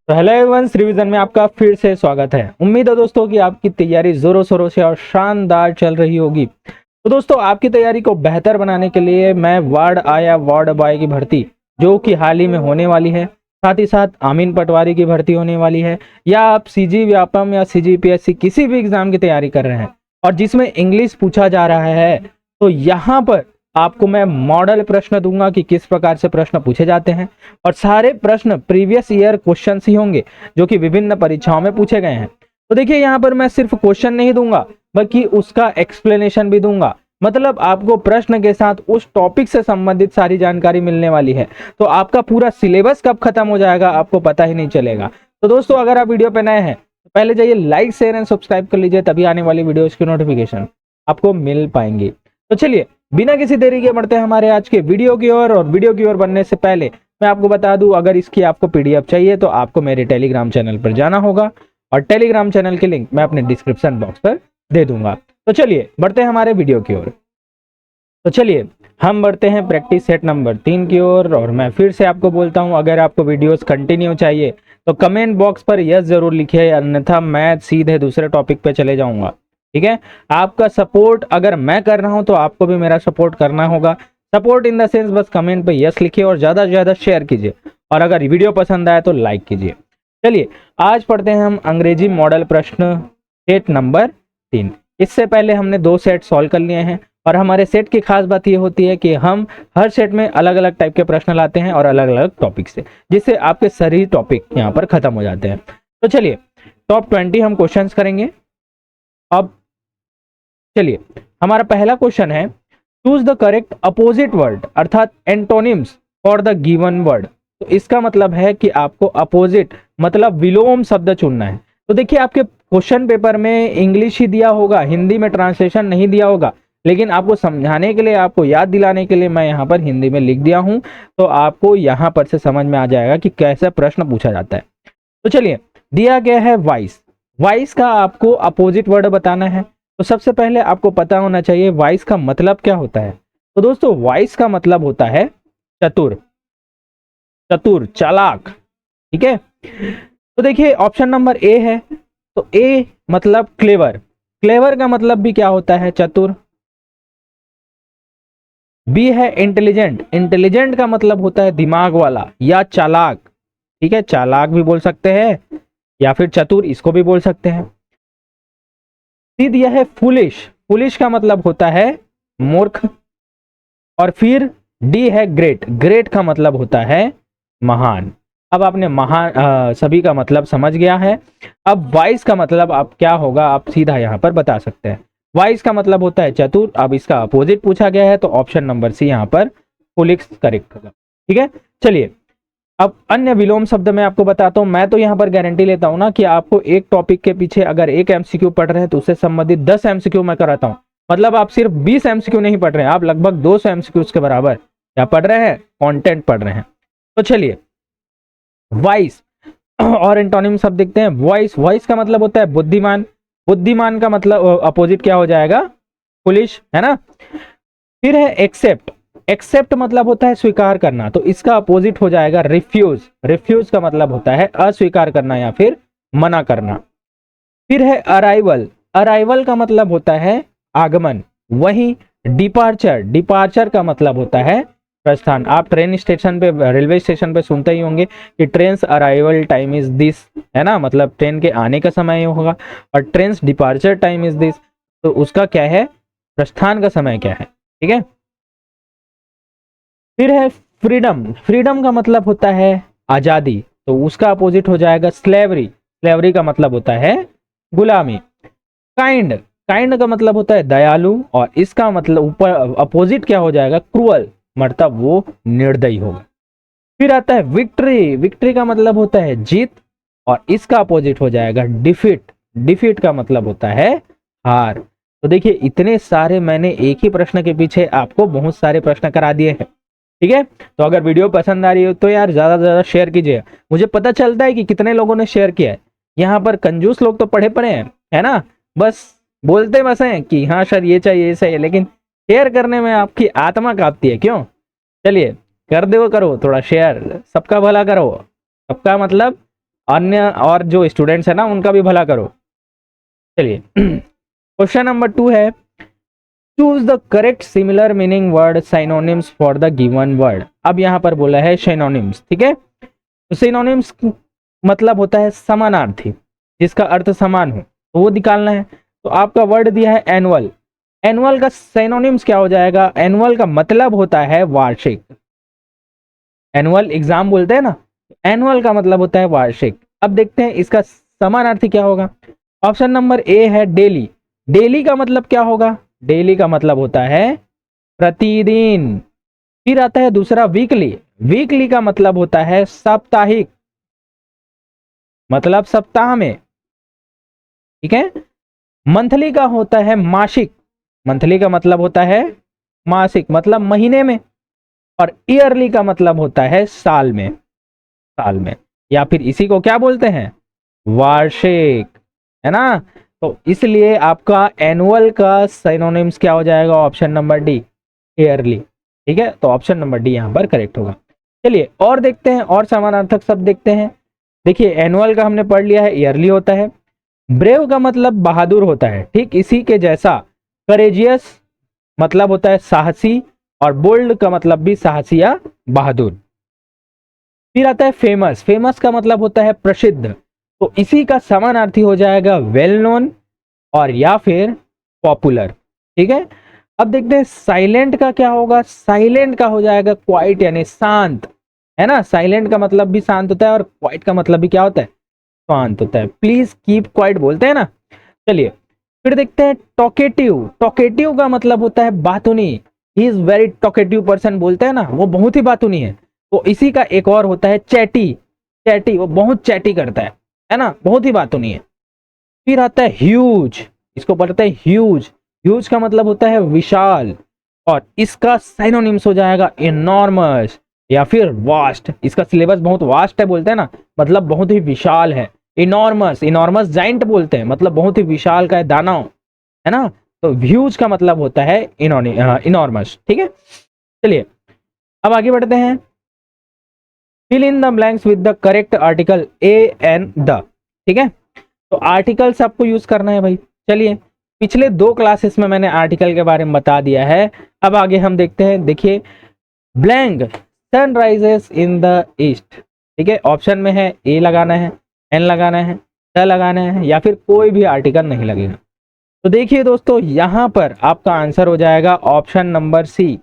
तो hello everyone, revision में आपका फिर से स्वागत है। उम्मीद है दोस्तों कि आपकी तैयारी जोरों शोरों से और शानदार चल रही होगी। तो दोस्तों, आपकी तैयारी को बेहतर बनाने के लिए मैं वार्ड आ या वार्ड बॉय की भर्ती जो कि हाल ही में होने वाली है, साथ ही साथ अमीन पटवारी की भर्ती होने वाली है, या आप सीजी व्यापम या सीजीपीएससी किसी भी एग्जाम की तैयारी कर रहे हैं और जिसमें इंग्लिश पूछा जा रहा है, तो यहाँ पर आपको मैं मॉडल प्रश्न दूंगा कि किस प्रकार से प्रश्न पूछे जाते हैं। और सारे प्रश्न प्रीवियस ईयर क्वेश्चन ही होंगे जो कि विभिन्न परीक्षाओं में पूछे गए हैं। तो देखिए, यहाँ पर मैं सिर्फ क्वेश्चन नहीं दूंगा बल्कि उसका एक्सप्लेनेशन भी दूंगा। मतलब आपको प्रश्न के साथ उस टॉपिक से संबंधित सारी जानकारी मिलने वाली है। तो आपका पूरा सिलेबस कब खत्म हो जाएगा आपको पता ही नहीं चलेगा। तो दोस्तों, अगर आप वीडियो पे नए हैं तो पहले जाइए लाइक शेयर एंड सब्सक्राइब कर लीजिए, तभी आने वाली वीडियोस की नोटिफिकेशन आपको मिल पाएंगी। तो चलिए बिना किसी देरी के बढ़ते हैं हमारे आज के वीडियो की ओर। और वीडियो की ओर बढ़ने से पहले मैं आपको बता दूं, अगर इसकी आपको पीडीएफ चाहिए तो आपको मेरे टेलीग्राम चैनल पर जाना होगा और टेलीग्राम चैनल की लिंक मैं अपने डिस्क्रिप्शन बॉक्स पर दे दूंगा। तो चलिए बढ़ते हैं हमारे वीडियो की ओर। तो चलिए हम बढ़ते हैं प्रैक्टिस सेट नंबर 3 की ओर। और मैं फिर से आपको बोलता हूं, अगर आपको वीडियोस कंटिन्यू चाहिए तो कमेंट बॉक्स पर यस जरूर लिखिए, अन्यथा मैं सीधे दूसरे टॉपिक पे चले जाऊंगा। ठीक है, आपका सपोर्ट अगर मैं कर रहा हूं तो आपको भी मेरा सपोर्ट करना होगा। सपोर्ट इन द सेंस बस कमेंट पे यस लिखिए और ज्यादा से ज्यादा शेयर कीजिए, और अगर वीडियो पसंद आए तो लाइक कीजिए। चलिए आज पढ़ते हैं हम अंग्रेजी मॉडल प्रश्न सेट नंबर 3। इससे पहले हमने 2 सेट सॉल्व कर लिए हैं, और हमारे सेट की खास बात यह होती है कि हम हर सेट में अलग अलग टाइप के प्रश्न लाते हैं और अलग अलग टॉपिक से, जिससे आपके सारे टॉपिक यहाँ पर खत्म हो जाते हैं। तो चलिए टॉप 20 हम क्वेश्चंस करेंगे। अब चलिए हमारा पहला क्वेश्चन है, choose the correct opposite word अर्थात antonyms for the given word. तो इसका मतलब है कि आपको अपोजिट मतलब विलोम शब्द चुनना है। तो देखिए, आपके क्वेश्चन पेपर में इंग्लिश ही दिया होगा, हिंदी में ट्रांसलेशन नहीं दिया होगा, लेकिन आपको समझाने के लिए, आपको याद दिलाने के लिए मैं यहाँ पर हिंदी में लिख दिया हूँ। तो आपको यहाँ पर से समझ में आ जाएगा कि कैसे प्रश्न पूछा जाता है। तो चलिए, दिया गया है वाइस। वाइस का आपको अपोजिट वर्ड बताना है। तो सबसे पहले आपको पता होना चाहिए वाइस का मतलब क्या होता है। तो दोस्तों, वाइस का मतलब होता है चतुर, चतुर, चालाक। ठीक है, तो देखिए ऑप्शन नंबर ए है, तो ए मतलब क्लेवर। क्लेवर का मतलब भी क्या होता है? चतुर। बी है इंटेलिजेंट। इंटेलिजेंट का मतलब होता है दिमाग वाला या चालाक। ठीक है, चालाक भी बोल सकते हैं या फिर चतुर, इसको भी बोल सकते हैं। सी दिया है फुलिश। फुलिश का मतलब होता है मूर्ख। और फिर डी है ग्रेट। ग्रेट का मतलब होता है महान। अब आपने महान सभी का मतलब समझ गया है। अब वाइस का मतलब आप क्या होगा आप सीधा यहां पर बता सकते हैं। वाइस का मतलब होता है चतुर। अब इसका अपोजिट पूछा गया है तो ऑप्शन नंबर सी यहां पर फुलिश करेक्ट होगा। ठीक है, चलिए अब अन्य विलोम शब्द मैं आपको बताता हूं। मैं तो यहाँ पर गारंटी लेता हूं ना कि आपको एक टॉपिक के पीछे अगर एक एमसीक्यू पढ़ रहे हैं तो उससे संबंधित 10 एमसीक्यू मैं कराता हूं। मतलब आप सिर्फ 20 एमसीक्यू नहीं पढ़ रहे हैं, आप लगभग 200 एमसीक्यू के बराबर क्या पढ़ रहे हैं? कंटेंट पढ़ रहे हैं। तो चलिए वॉइस और एंटोनिम शब्द देखते हैं। वॉइस, वॉइस का मतलब होता है बुद्धिमान। बुद्धिमान का मतलब अपोजिट क्या हो जाएगा? पुलिस, है ना। फिर है एक्सेप्ट। एक्सेप्ट मतलब होता है स्वीकार करना, तो इसका अपोजिट हो जाएगा रिफ्यूज। रिफ्यूज का मतलब होता है अस्वीकार करना या फिर मना करना। फिर है अराइवल। अराइवल का मतलब होता है आगमन। वहीं डिपार्चर, डिपार्चर का मतलब होता है प्रस्थान। आप ट्रेन स्टेशन पे, रेलवे स्टेशन पे सुनते ही होंगे कि train arrival time is this, है ना, मतलब ट्रेन के आने का समय होगा। और train departure time is this, तो उसका क्या है? प्रस्थान का समय क्या है। ठीक है, फिर है फ्रीडम। फ्रीडम का मतलब होता है आजादी, तो उसका अपोजिट हो जाएगा स्लेवरी। स्लेवरी का मतलब होता है गुलामी। काइंड, काइंड का मतलब होता है दयालु, और इसका मतलब ऊपर अपोजिट क्या हो जाएगा? क्रूअल, मतलब वो निर्दयी होगा। फिर आता है विक्ट्री। विक्ट्री का मतलब होता है जीत, और इसका अपोजिट हो जाएगा डिफीट। डिफीट का मतलब होता है हार। तो देखिए, इतने सारे मैंने एक ही प्रश्न के पीछे आपको बहुत सारे प्रश्न करा दिए हैं। ठीक है, तो अगर वीडियो पसंद आ रही हो तो यार ज्यादा से ज्यादा शेयर कीजिए। मुझे पता चलता है कि कितने लोगों ने शेयर किया है। यहाँ पर कंजूस लोग तो पढ़े पड़े हैं, है ना, बस बोलते बस हैं कि हाँ सर ये चाहिए ये चाहिए, लेकिन शेयर करने में आपकी आत्मा कांपती है। क्यों? चलिए कर दो, करो थोड़ा शेयर, सबका भला करो। सबका मतलब अन्य और जो स्टूडेंट्स है ना उनका भी भला करो। चलिए क्वेश्चन नंबर 2 है, choose the correct similar meaning word synonyms for the given word. अब यहाँ पर बोला है सिनोनिम्स, ठीक है। तो सिनोनिम्स मतलब होता है समानार्थी, जिसका अर्थ समान हो, तो वो निकालना है। तो आपका वर्ड दिया है एनुअल, एनुअल का सिनोनिम्स क्या हो जाएगा? एनुअल का मतलब होता है वार्षिक। एनुअल एग्जाम बोलते हैं ना, एनुअल का मतलब होता है वार्षिक। अब देखते हैं इसका समानार्थी क्या होगा। ऑप्शन नंबर ए है डेली। डेली का मतलब क्या होगा? डेली का मतलब होता है प्रतिदिन। फिर आता है दूसरा वीकली। वीकली का मतलब होता है साप्ताहिक, मतलब सप्ताह में, ठीक है। मंथली का होता है मासिक। मंथली का मतलब होता है मासिक, मतलब महीने में। और ईयरली का मतलब होता है साल में, साल में। या फिर इसी को क्या बोलते हैं? वार्षिक, है ना। तो इसलिए आपका एनुअल का सिनोनिम्स क्या हो जाएगा? ऑप्शन नंबर डी, ईयरली, ठीक है। तो ऑप्शन नंबर डी यहां पर करेक्ट होगा। चलिए और देखते हैं, और समानार्थक शब्द देखते हैं। देखिए एनुअल का हमने पढ़ लिया है, ईयरली होता है। ब्रेव का मतलब बहादुर होता है, ठीक इसी के जैसा। करेजियस मतलब होता है साहसी, और बोल्ड का मतलब भी साहसी या बहादुर। फिर आता है फेमस। फेमस का मतलब होता है प्रसिद्ध, तो इसी का समानार्थी हो जाएगा वेल नोन और या फिर पॉपुलर, ठीक है। अब देखते हैं साइलेंट का क्या होगा। साइलेंट का हो जाएगा क्वाइट, यानी शांत, है ना। साइलेंट का मतलब भी शांत होता है और क्वाइट का मतलब भी क्या होता है? शांत होता है। प्लीज कीप क्वाइट बोलते हैं ना। चलिए फिर देखते हैं टॉकेटिव। टॉकेटिव का मतलब होता है बातूनी। He is very talkative person बोलते हैं ना, वो बहुत ही बातूनी है। तो इसी का एक और होता है चैटी। चैटी, वो बहुत चैटी करता है ना, बहुत ही बातूनी है। फिर आता है ह्यूज। इसको पढ़ते हैं ह्यूज। ह्यूज का मतलब होता है विशाल, और इसका सिनोनिम्स हो जाएगा इनॉर्मस या फिर वास्ट। इसका सिलेबस बहुत वास्ट है बोलते हैं ना, मतलब बहुत ही विशाल है। इनॉर्मस, इनॉर्मस जाइंट बोलते हैं, मतलब बहुत ही विशाल का है, दानव, है ना। तो ह्यूज का मतलब होता है इनॉर्मस, ठीक है। चलिए अब आगे बढ़ते हैं। Fill in the blanks with the correct article a and the, ठीक है। तो आर्टिकल्स आपको यूज करना है भाई। चलिए पिछले 2 क्लासेस में मैंने आर्टिकल के बारे में बता दिया है। अब आगे हम देखते हैं। देखिए blank, sun rises in the east, ठीक है। ऑप्शन में है ए लगाना है, एन लगाना है, द लगाना है, या फिर कोई भी आर्टिकल नहीं लगेगा। तो देखिए दोस्तों यहां पर आपका आंसर हो जाएगा ऑप्शन नंबर सी,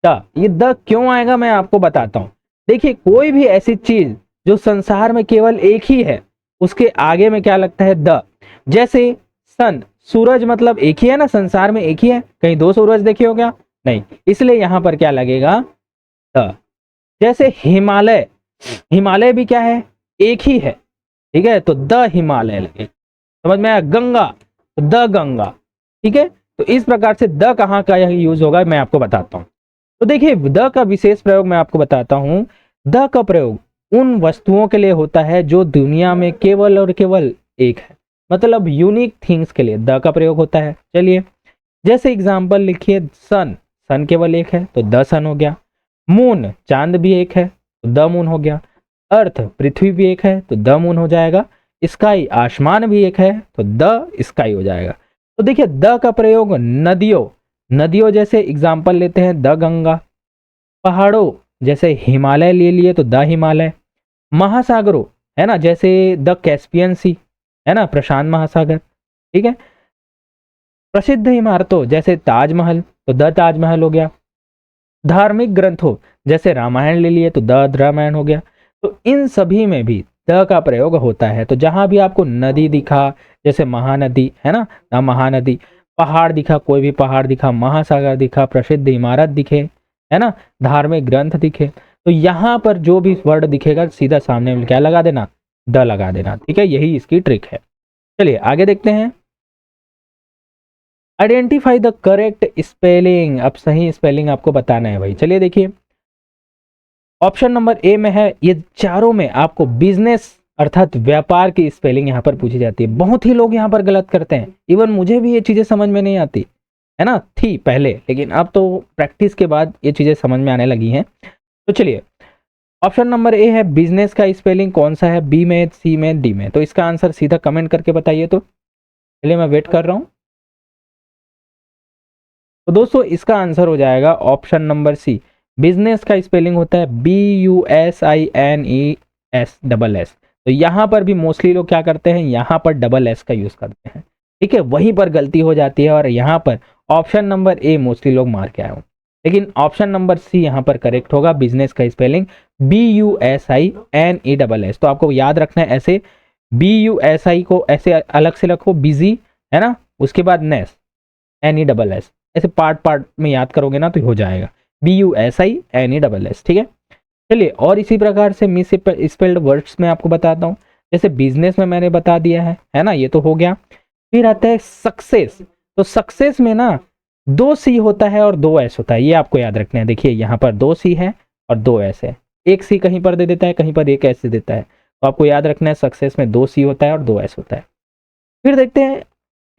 द। ये द क्यों आएगा मैं आपको बताता हूं। देखिए कोई भी ऐसी चीज जो संसार में केवल एक ही है, उसके आगे में क्या लगता है? द। जैसे सन, सूरज मतलब एक ही है ना, संसार में एक ही है, कहीं 2 सूरज देखे हो क्या? नहीं, इसलिए यहां पर क्या लगेगा? द। जैसे हिमालय, हिमालय भी क्या है? एक ही है, ठीक है। तो द हिमालय लगे। समझ में आया? गंगा, द गंगा, ठीक है। तो इस प्रकार से द कहाँ का यूज होगा मैं आपको बताता हूं। तो देखिए द का विशेष प्रयोग मैं आपको बताता हूं। द का प्रयोग उन वस्तुओं के लिए होता है जो दुनिया में केवल और केवल एक है, मतलब यूनिक थिंग्स के लिए द का प्रयोग होता है। चलिए जैसे एग्जांपल लिखिए, सन, सन केवल एक है तो द सन हो गया। मून, चांद भी एक है तो द मून हो गया। अर्थ, पृथ्वी भी एक है तो द मून हो जाएगा। स्काई, आसमान भी एक है तो द स्काई हो जाएगा। तो देखिए द का प्रयोग नदियों, नदियों जैसे एग्जांपल लेते हैं द गंगा। पहाड़ों जैसे हिमालय ले लिए तो द हिमालय। महासागरों, है ना, जैसे द कैस्पियन सी, है ना, प्रशांत महासागर, ठीक है। प्रसिद्ध इमारतों जैसे ताजमहल तो द ताजमहल हो गया। धार्मिक ग्रंथों जैसे रामायण ले लिए तो द रामायण हो गया। तो इन सभी में भी द का प्रयोग होता है। तो जहां भी आपको नदी दिखा, जैसे महानदी, है ना, महानदी, पहाड़ दिखा, कोई भी पहाड़ दिखा, महासागर दिखा, प्रसिद्ध इमारत दिखे, है ना, धार्मिक ग्रंथ दिखे, तो यहां पर जो भी वर्ड दिखेगा सीधा सामने में क्या लगा देना? द लगा देना, ठीक है। यही इसकी ट्रिक है। चलिए आगे देखते हैं। Identify the correct spelling. अब सही स्पेलिंग आपको बताना है भाई। चलिए देखिए ऑप्शन नंबर ए में है, ये चारों में आपको बिजनेस अर्थात व्यापार की स्पेलिंग यहाँ पर पूछी जाती है। बहुत ही लोग यहाँ पर गलत करते हैं, इवन मुझे भी ये चीजें समझ में नहीं आती, है ना, थी पहले, लेकिन अब तो प्रैक्टिस के बाद ये चीजें समझ में आने लगी हैं। तो चलिए ऑप्शन नंबर ए है बिजनेस का स्पेलिंग कौन सा है, बी में, सी में, डी में? तो इसका आंसर सीधा कमेंट करके बताइए। तो चलिए मैं वेट कर रहा हूं। तो दोस्तों इसका आंसर हो जाएगा ऑप्शन नंबर सी। बिजनेस का स्पेलिंग होता है BUSINES। तो यहाँ पर भी मोस्टली लोग क्या करते हैं, यहाँ पर डबल एस का यूज करते हैं, ठीक है, वहीं पर गलती हो जाती है और यहाँ पर ऑप्शन नंबर ए मोस्टली लोग मार के आए हो, लेकिन ऑप्शन नंबर सी यहाँ पर करेक्ट होगा। बिजनेस का स्पेलिंग BUSINES। तो आपको याद रखना है ऐसे, BUSI को ऐसे अलग से रखो, बिजी है ना, उसके बाद नेस, NESS, ऐसे पार्ट पार्ट में याद करोगे ना तो हो जाएगा, BUSINESS, ठीक है। चलिए और इसी प्रकार से मिस स्पेल्ड वर्ड्स में आपको बताता हूँ। जैसे बिजनेस में मैंने बता दिया है ना, ये तो हो गया। फिर आता है सक्सेस। तो सक्सेस में ना 2 सी होता है और 2 एस होता है, ये आपको याद रखना है। देखिए यहाँ पर 2 सी है और 2 एस है, एक सी कहीं पर दे देता है, कहीं पर एक एस दे देता है, तो आपको याद रखना है सक्सेस में 2 सी होता है और 2 एस होता है। फिर देखते हैं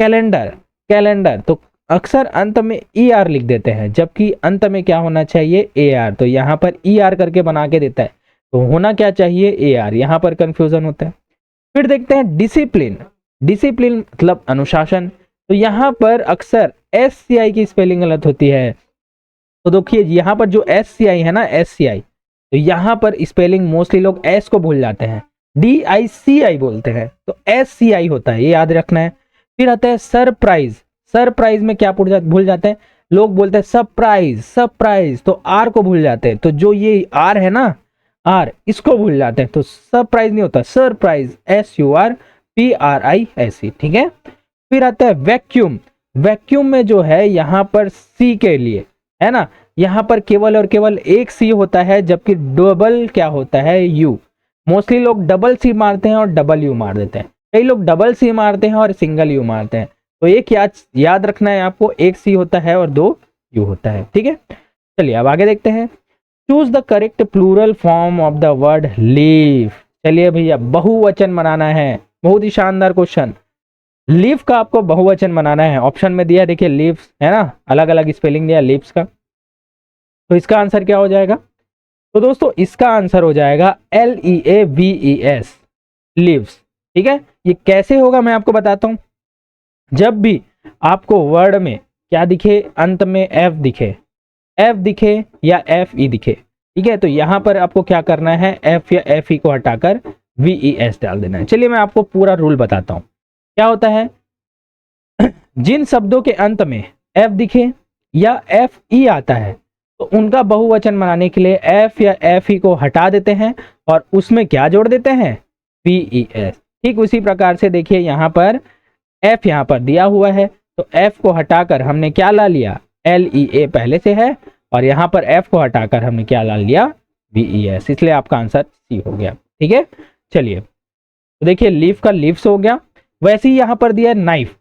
कैलेंडर। कैलेंडर तो अक्सर अंत में ER लिख देते हैं, जबकि अंत में क्या होना चाहिए, AR। तो यहाँ पर ER करके बना के देता है, तो होना क्या चाहिए, AR। यहाँ पर कंफ्यूजन होता है। फिर देखते हैं डिसिप्लिन। डिसिप्लिन मतलब अनुशासन। तो यहाँ पर अक्सर SCI की स्पेलिंग गलत होती है। तो देखिए यहाँ पर जो SCI है ना, SCI, तो यहाँ पर स्पेलिंग मोस्टली लोग S को भूल जाते हैं, DICI बोलते हैं, तो SCI होता है, ये याद रखना है। फिर आता है सरप्राइज। सरप्राइज में क्या भूल जाते हैं, लोग बोलते हैं सरप्राइज, सरप्राइज, तो R को भूल जाते हैं। तो जो ये R है ना, R, इसको भूल जाते हैं, तो सरप्राइज नहीं होता, सरप्राइज, SURPRISE, ठीक है। फिर आता है वैक्यूम। वैक्यूम में जो है यहाँ पर C के लिए है ना, यहाँ पर केवल और केवल एक C होता है, जबकि डबल क्या होता है, U। मोस्टली लोग डबल C मारते हैं और डबल U मार देते हैं, कई लोग डबल C मारते हैं और सिंगल U मारते हैं। तो एक याद रखना है आपको, एक C होता है और 2 U होता है, ठीक है। चलिए अब आगे देखते हैं। Choose the correct plural form of the word leave. चलिए भैया बहुवचन बनाना है, बहुत ही शानदार क्वेश्चन। लीव का आपको बहुवचन बनाना है, ऑप्शन में दिया है, देखिए लीव्स है ना, अलग अलग स्पेलिंग दिया लीव्स का। तो इसका आंसर क्या हो जाएगा, तो दोस्तों इसका आंसर हो जाएगा LEAVES, लीव्स, ठीक है। ये कैसे होगा मैं आपको बताता हूं। जब भी आपको वर्ड में क्या दिखे, अंत में F दिखे या FE दिखे, ठीक है, तो यहां पर आपको क्या करना है, F या FE को हटाकर VES डाल देना है। चलिए मैं आपको पूरा रूल बताता हूं। क्या होता है, जिन शब्दों के अंत में F दिखे या FE आता है, तो उनका बहुवचन बनाने के लिए F या FE को हटा देते हैं और उसमें क्या जोड़ देते हैं, VES। ठीक उसी प्रकार से देखिए यहाँ पर F यहाँ पर दिया हुआ है, तो F को हटाकर हमने क्या ला लिया, LEA पहले से है, और यहाँ पर F को हटाकर हमने क्या ला लिया, VES, इसलिए आपका आंसर C हो गया, ठीक है। चलिए तो देखिए लीफ का लीव्स हो गया। वैसे ही यहाँ पर दिया है नाइफ।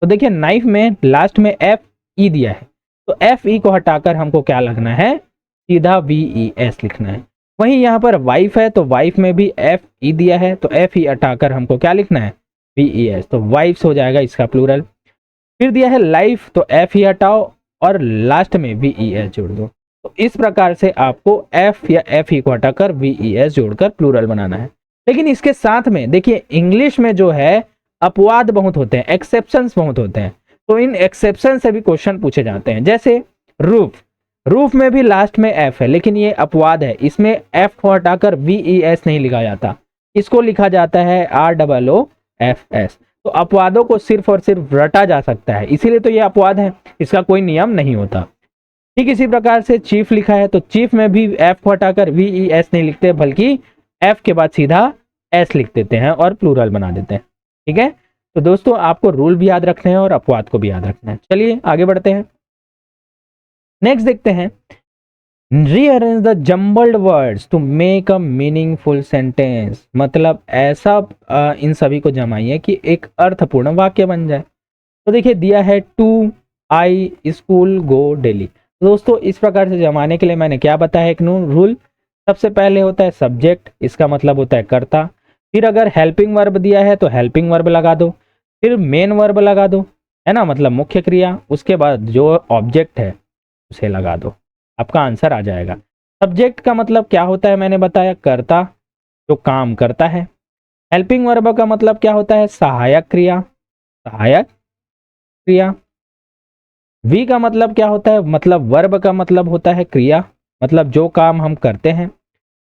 तो देखिए नाइफ में लास्ट में FE दिया है, तो FE को हटाकर हमको क्या लगना है, सीधा VES लिखना है। वहीं यहाँ पर वाइफ है, तो वाइफ में भी FE दिया है, तो FE हटाकर हमको क्या लिखना है, VES, तो वाइफ्स हो जाएगा इसका प्लूरल। फिर दिया है लाइफ, तो FE हटाओ और लास्ट में VES जोड़ दो। तो इस प्रकार से आपको F या FE को हटाकर VES जोड़कर प्लूरल बनाना है। लेकिन इसके साथ में देखिए इंग्लिश में जो है अपवाद बहुत होते हैं, एक्सेप्शंस बहुत होते हैं, तो इन एक्सेप्शन से भी क्वेश्चन पूछे जाते हैं। जैसे रूफ, रूफ में भी लास्ट में F है, लेकिन ये अपवाद है, इसमें F को हटाकर VES नहीं लिखा जाता, इसको लिखा जाता है ROOFS। तो अपवादों को सिर्फ और सिर्फ रटा जा सकता है, इसीलिए तो ये अपवाद है, इसका कोई नियम नहीं होता। ठीक इसी प्रकार से चीफ लिखा है, तो चीफ में भी F को हटाकर VES नहीं लिखते, बल्कि F के बाद सीधा S लिख देते हैं और प्लूरल बना देते हैं, ठीक है। तो दोस्तों आपको रूल भी याद रखने हैं और अपवाद को भी याद रखना है। चलिए आगे बढ़ते हैं। नेक्स्ट देखते हैं, rearrange the jumbled words to make a meaningful sentence. मतलब ऐसा इन सभी को जमाइए कि एक अर्थपूर्ण वाक्य बन जाए। तो देखिए दिया है to I school go daily. दोस्तों इस प्रकार से जमाने के लिए मैंने क्या बताया, एक रूल। सबसे पहले होता है सब्जेक्ट, इसका मतलब होता है कर्ता। फिर अगर हेल्पिंग वर्ब दिया है तो हेल्पिंग वर्ब लगा दो, फिर मेन वर्ब लगा दो, है ना, मतलब मुख्य क्रिया। उसके बाद जो ऑब्जेक्ट है उसे लगा दो, आपका आंसर आ जाएगा। सब्जेक्ट का मतलब क्या होता है मैंने बताया, कर्ता जो काम करता है। हेल्पिंग वर्ब का मतलब क्या होता है, सहायक क्रिया, सहायक क्रिया। वी का मतलब क्या होता है, मतलब वर्ब का मतलब होता है क्रिया, मतलब जो काम हम करते हैं।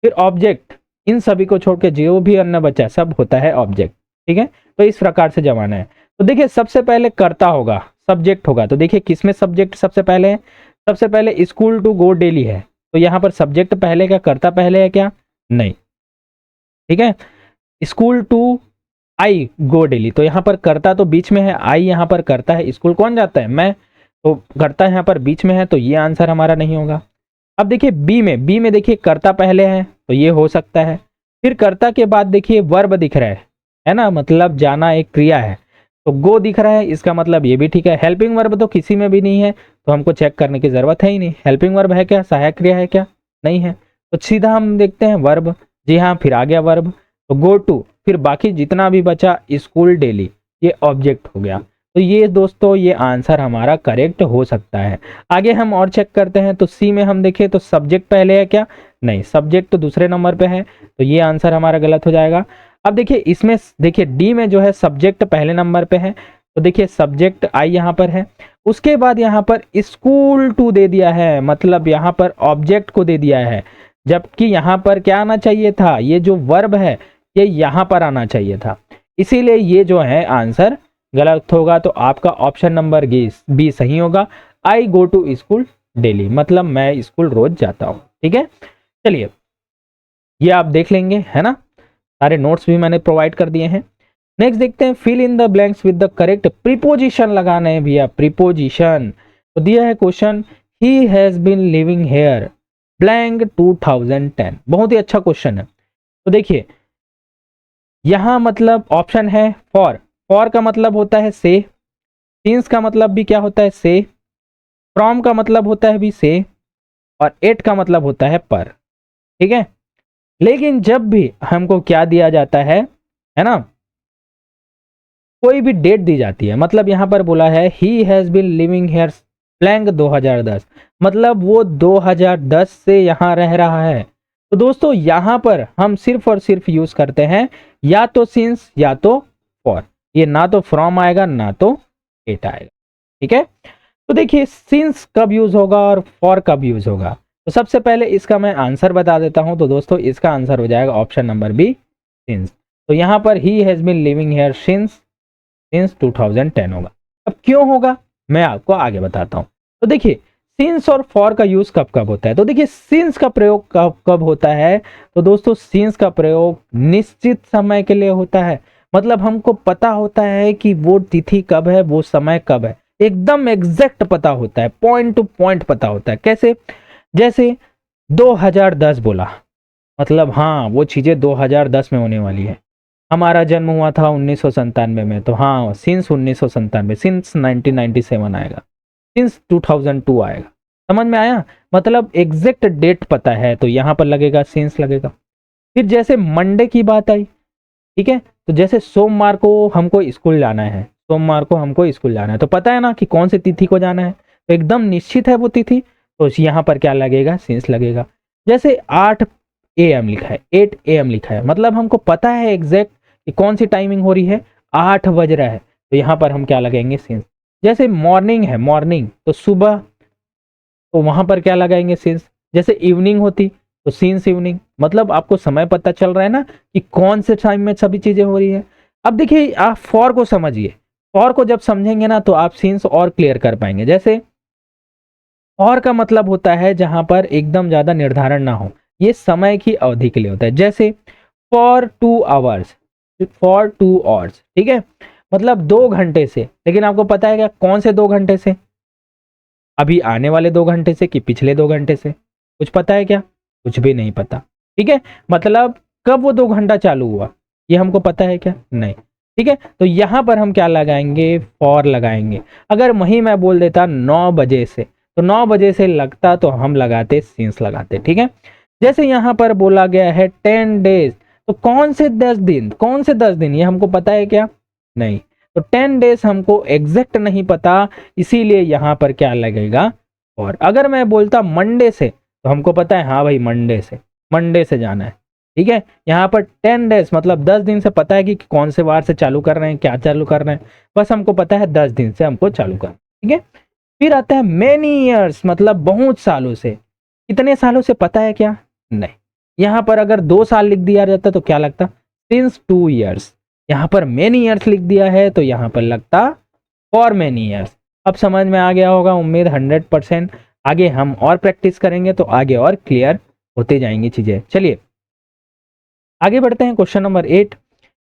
फिर ऑब्जेक्ट, इन सभी को छोड़ के जो भी अन्य बचा सब होता है ऑब्जेक्ट। ठीक है, तो इस प्रकार से जमाना है। तो देखिए सबसे पहले कर्ता होगा, सब्जेक्ट होगा, तो देखिए किसमें सब्जेक्ट सबसे पहले है, सबसे पहले स्कूल टू गो डेली है, तो यहाँ पर सब्जेक्ट पहले क्या, कर्ता पहले है क्या, नहीं। ठीक है, school to I go daily, तो यहाँ पर कर्ता तो बीच में है, आई यहाँ पर करता है, स्कूल कौन जाता है, मैं, तो कर्ता यहाँ पर बीच में है, तो ये आंसर हमारा नहीं होगा। अब देखिए बी में देखिए कर्ता पहले है, तो ये हो सकता है। फिर कर्ता के बाद देखिए वर्ब दिख रहा है ना, मतलब जाना एक क्रिया है, तो गो दिख रहा है, इसका मतलब ये भी ठीक है। हेल्पिंग वर्ब तो किसी में भी नहीं है, तो हमको चेक करने की जरूरत है ही नहीं। हेल्पिंग वर्ब है क्या, सहायक क्रिया है क्या, नहीं है, तो सीधा हम देखते हैं वर्ब। जी हाँ, फिर आ गया वर्ब, तो गो टू, फिर बाकी जितना भी बचा स्कूल डेली, ये ऑब्जेक्ट हो गया। तो ये दोस्तों ये आंसर हमारा करेक्ट हो सकता है। आगे हम और चेक करते हैं, तो सी में हम देखें तो सब्जेक्ट पहले है क्या, नहीं, सब्जेक्ट तो दूसरे नंबर पे है, तो ये आंसर हमारा गलत हो जाएगा। अब देखिए इसमें देखिए डी में जो है सब्जेक्ट पहले नंबर पे है, तो देखिए सब्जेक्ट आई यहाँ पर है, उसके बाद यहाँ पर स्कूल टू दे दिया है, मतलब यहाँ पर ऑब्जेक्ट को दे दिया है, जबकि यहाँ पर क्या आना चाहिए था, ये जो वर्ब है ये यहाँ पर आना चाहिए था, इसीलिए ये जो है आंसर गलत होगा। तो आपका ऑप्शन नंबर बी सही होगा, आई गो टू स्कूल डेली, मतलब मैं स्कूल रोज जाता हूँ। ठीक है, चलिए ये आप देख लेंगे, है ना, सारे नोट्स भी मैंने प्रोवाइड कर दिए हैं। नेक्स्ट देखते हैं, fill in the blanks with the correct preposition लगाना है भैया, प्रीपोजिशन। तो दिया है question, he has been living here blank 2010, बहुत ही अच्छा क्वेश्चन है। तो देखिए यहां मतलब ऑप्शन है फॉर का मतलब होता है से, सिंस का मतलब भी क्या होता है से, फ्रॉम का मतलब होता है भी से, और एट का मतलब होता है पर। ठीक है, लेकिन जब भी हमको क्या दिया जाता है ना, कोई भी डेट दी जाती है, मतलब यहां पर बोला है he has been living here blank 2010, मतलब वो 2010 से यहां रह रहा है। तो दोस्तों यहां पर हम सिर्फ और सिर्फ यूज करते हैं या तो सिंस या तो फॉर, ये ना तो फ्रॉम आएगा ना तो एट आएगा। ठीक है, तो देखिए सिंस कब यूज होगा और फॉर कब यूज होगा, तो सबसे पहले इसका मैं आंसर बता देता हूं। तो दोस्तों इसका आंसर हो जाएगा ऑप्शन नंबर बी, सिंस। तो यहां पर he has been living here since 2010 होगा। अब क्यों होगा मैं आपको आगे बताता हूं। तो देखिए सिंस और फॉर का यूज कब कब होता है, तो देखिए सिंस का प्रयोग कब कब होता है, तो दोस्तों सिंस का प्रयोग निश्चित समय के लिए होता है, मतलब हमको पता होता है कि वो तिथि कब है, वो समय कब है, एकदम एग्जैक्ट पता होता है, पॉइंट टू पॉइंट पता होता है। कैसे, जैसे 2010 बोला, मतलब हाँ वो चीजें 2010 में होने वाली है। हमारा जन्म हुआ था 1997 में, तो हाँ सिंस 1997, सिंस 1997 आएगा, सिंस 2002 आएगा। समझ में आया, मतलब एग्जैक्ट डेट पता है, तो यहां पर लगेगा सिंस लगेगा। फिर जैसे मंडे की बात आई, ठीक है, तो जैसे सोमवार को हमको स्कूल जाना है, सोमवार को हमको स्कूल जाना है, तो पता है ना कि कौन सी तिथि को जाना है, तो एकदम निश्चित है वो तिथि, तो यहाँ पर क्या लगेगा, सिंस लगेगा। जैसे 8 AM लिखा है, 8 AM लिखा है, मतलब हमको पता है एग्जैक्ट कि कौन सी टाइमिंग हो रही है, 8 बज रहा है, तो यहाँ पर हम क्या लगेंगे, सिंस। जैसे मॉर्निंग है, मॉर्निंग तो सुबह, तो वहां पर क्या लगाएंगे, सिंस। जैसे इवनिंग होती तो सिंस इवनिंग, मतलब आपको समय पता चल रहा है ना कि कौन से टाइम में सभी चीजें हो रही है। अब देखिए आप फॉर को समझिए, फॉर को जब समझेंगे ना तो आप सिंस और क्लियर कर पाएंगे। जैसे फॉर का मतलब होता है जहां पर एकदम ज्यादा निर्धारण ना हो, ये समय की अवधि के लिए होता है। जैसे फॉर 2 आवर्स, फॉर 2 आवर्स, ठीक है, मतलब 2 घंटे से, लेकिन आपको पता है क्या कौन से 2 घंटे से, अभी आने वाले 2 घंटे से कि पिछले 2 घंटे से, कुछ पता है क्या, कुछ भी नहीं पता। ठीक है, मतलब कब वो 2 घंटा चालू हुआ ये हमको पता है क्या, नहीं। ठीक है, तो यहां पर हम क्या लगाएंगे, फॉर लगाएंगे। अगर वही मैं बोल देता 9 बजे से, तो 9 बजे से लगता तो हम लगाते सिंस लगाते। ठीक है, जैसे यहां पर बोला गया है 10 डेज, तो कौन से 10 दिन, कौन से 10 दिन ये हमको पता है क्या, नहीं। तो 10 डेज हमको एग्जैक्ट नहीं पता, इसीलिए यहां पर क्या लगेगा, और अगर मैं बोलता मंडे से, तो हमको पता है हाँ भाई मंडे से जाना है, ठीक है। यहाँ पर 10 डेज मतलब 10 दिन से पता है कि कौन से वार से चालू कर रहे हैं, क्या चालू कर रहे हैं, बस हमको पता है 10 दिन से हमको चालू करना, ठीक है। फिर आता है मेनी ईयर्स मतलब बहुत सालों से। कितने सालों से पता है क्या? नहीं। यहाँ पर अगर 2 साल लिख दिया जाता तो क्या लगता? Since 2 years. यहाँ पर मेनी ईयर्स लिख दिया है तो यहाँ पर लगता फॉर मेनी ईयर्स। अब समझ में आ गया होगा उम्मीद 100%। आगे हम और प्रैक्टिस करेंगे तो आगे और क्लियर होते जाएंगी चीजें। चलिए आगे बढ़ते हैं। Question number 8,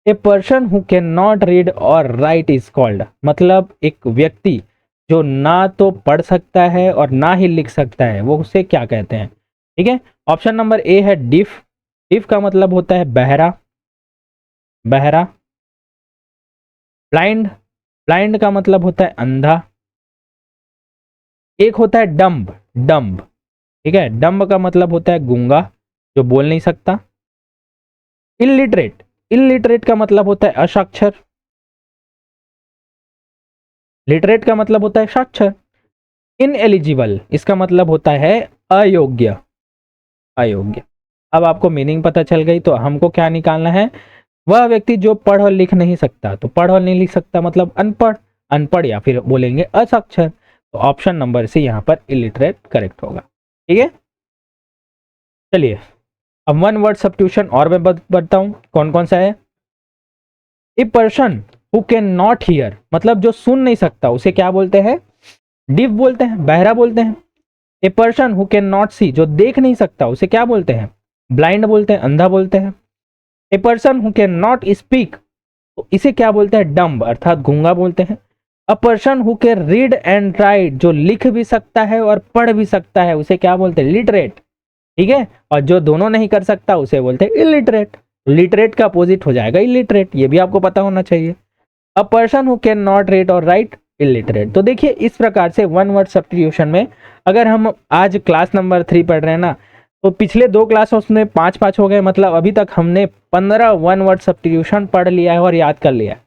A person who can not read और राइट इज कॉल्ड। मतलब एक व्यक्ति जो ना तो पढ़ सकता है और ना ही लिख सकता है, वो उसे क्या कहते हैं? ठीक है। ऑप्शन नंबर ए है डिफ। डिफ का मतलब होता है बहरा, बहरा। ब्लाइंड, ब्लाइंड का मतलब होता है अंधा। एक होता है डम्ब, डम्ब, ठीक है। डम्ब का मतलब होता है गूंगा, जो बोल नहीं सकता। इलिटरेट, इलिटरेट का मतलब होता है असाक्षर। लिटरेट का मतलब होता है साक्षर। इनएलिजिबल, इसका मतलब होता है अयोग्य, अयोग्य। अब आपको मीनिंग पता चल गई तो हमको क्या निकालना है? वह व्यक्ति जो पढ़ और लिख नहीं सकता, तो पढ़ और नहीं लिख सकता मतलब अनपढ़, अनपढ़ या फिर बोलेंगे असाक्षर। तो ऑप्शन नंबर सी यहाँ पर इलिटरेट करेक्ट होगा, ठीक है। चलिए अब वन वर्ड सब्स्टिट्यूशन और मैं बताता हूं कौन कौन सा है। ए person who can not here मतलब जो सुन नहीं सकता उसे क्या बोलते हैं? डिफ बोलते हैं, बहरा बोलते हैं। A person who can not see जो देख नहीं सकता उसे क्या बोलते हैं? ब्लाइंड बोलते हैं, अंधा बोलते हैं। A person who can not speak तो इसे क्या बोलते हैं? डम्ब अर्थात गूंगा बोलते हैं। A person who can read and right जो लिख भी सकता है और पढ़ भी सकता है उसे क्या बोलते हैं? लिटरेट, ठीक है। और जो दोनों नहीं कर सकता उसे बोलते हैं इलिटरेट। लिटरेट का अपोजिट हो जाएगा इलिटरेट, ये भी आपको पता होना चाहिए। A person who can not read और राइट इलिटरेट। तो देखिए इस प्रकार से वन वर्ड सब्स्टिट्यूशन में अगर हम आज क्लास नंबर 3 पढ़ रहे हैं ना, तो पिछले 2 क्लास उसमें 5-5 हो गए, मतलब अभी तक हमने 15 वन वर्ड सब्स्टिट्यूशन पढ़ लिया है और याद कर लिया है।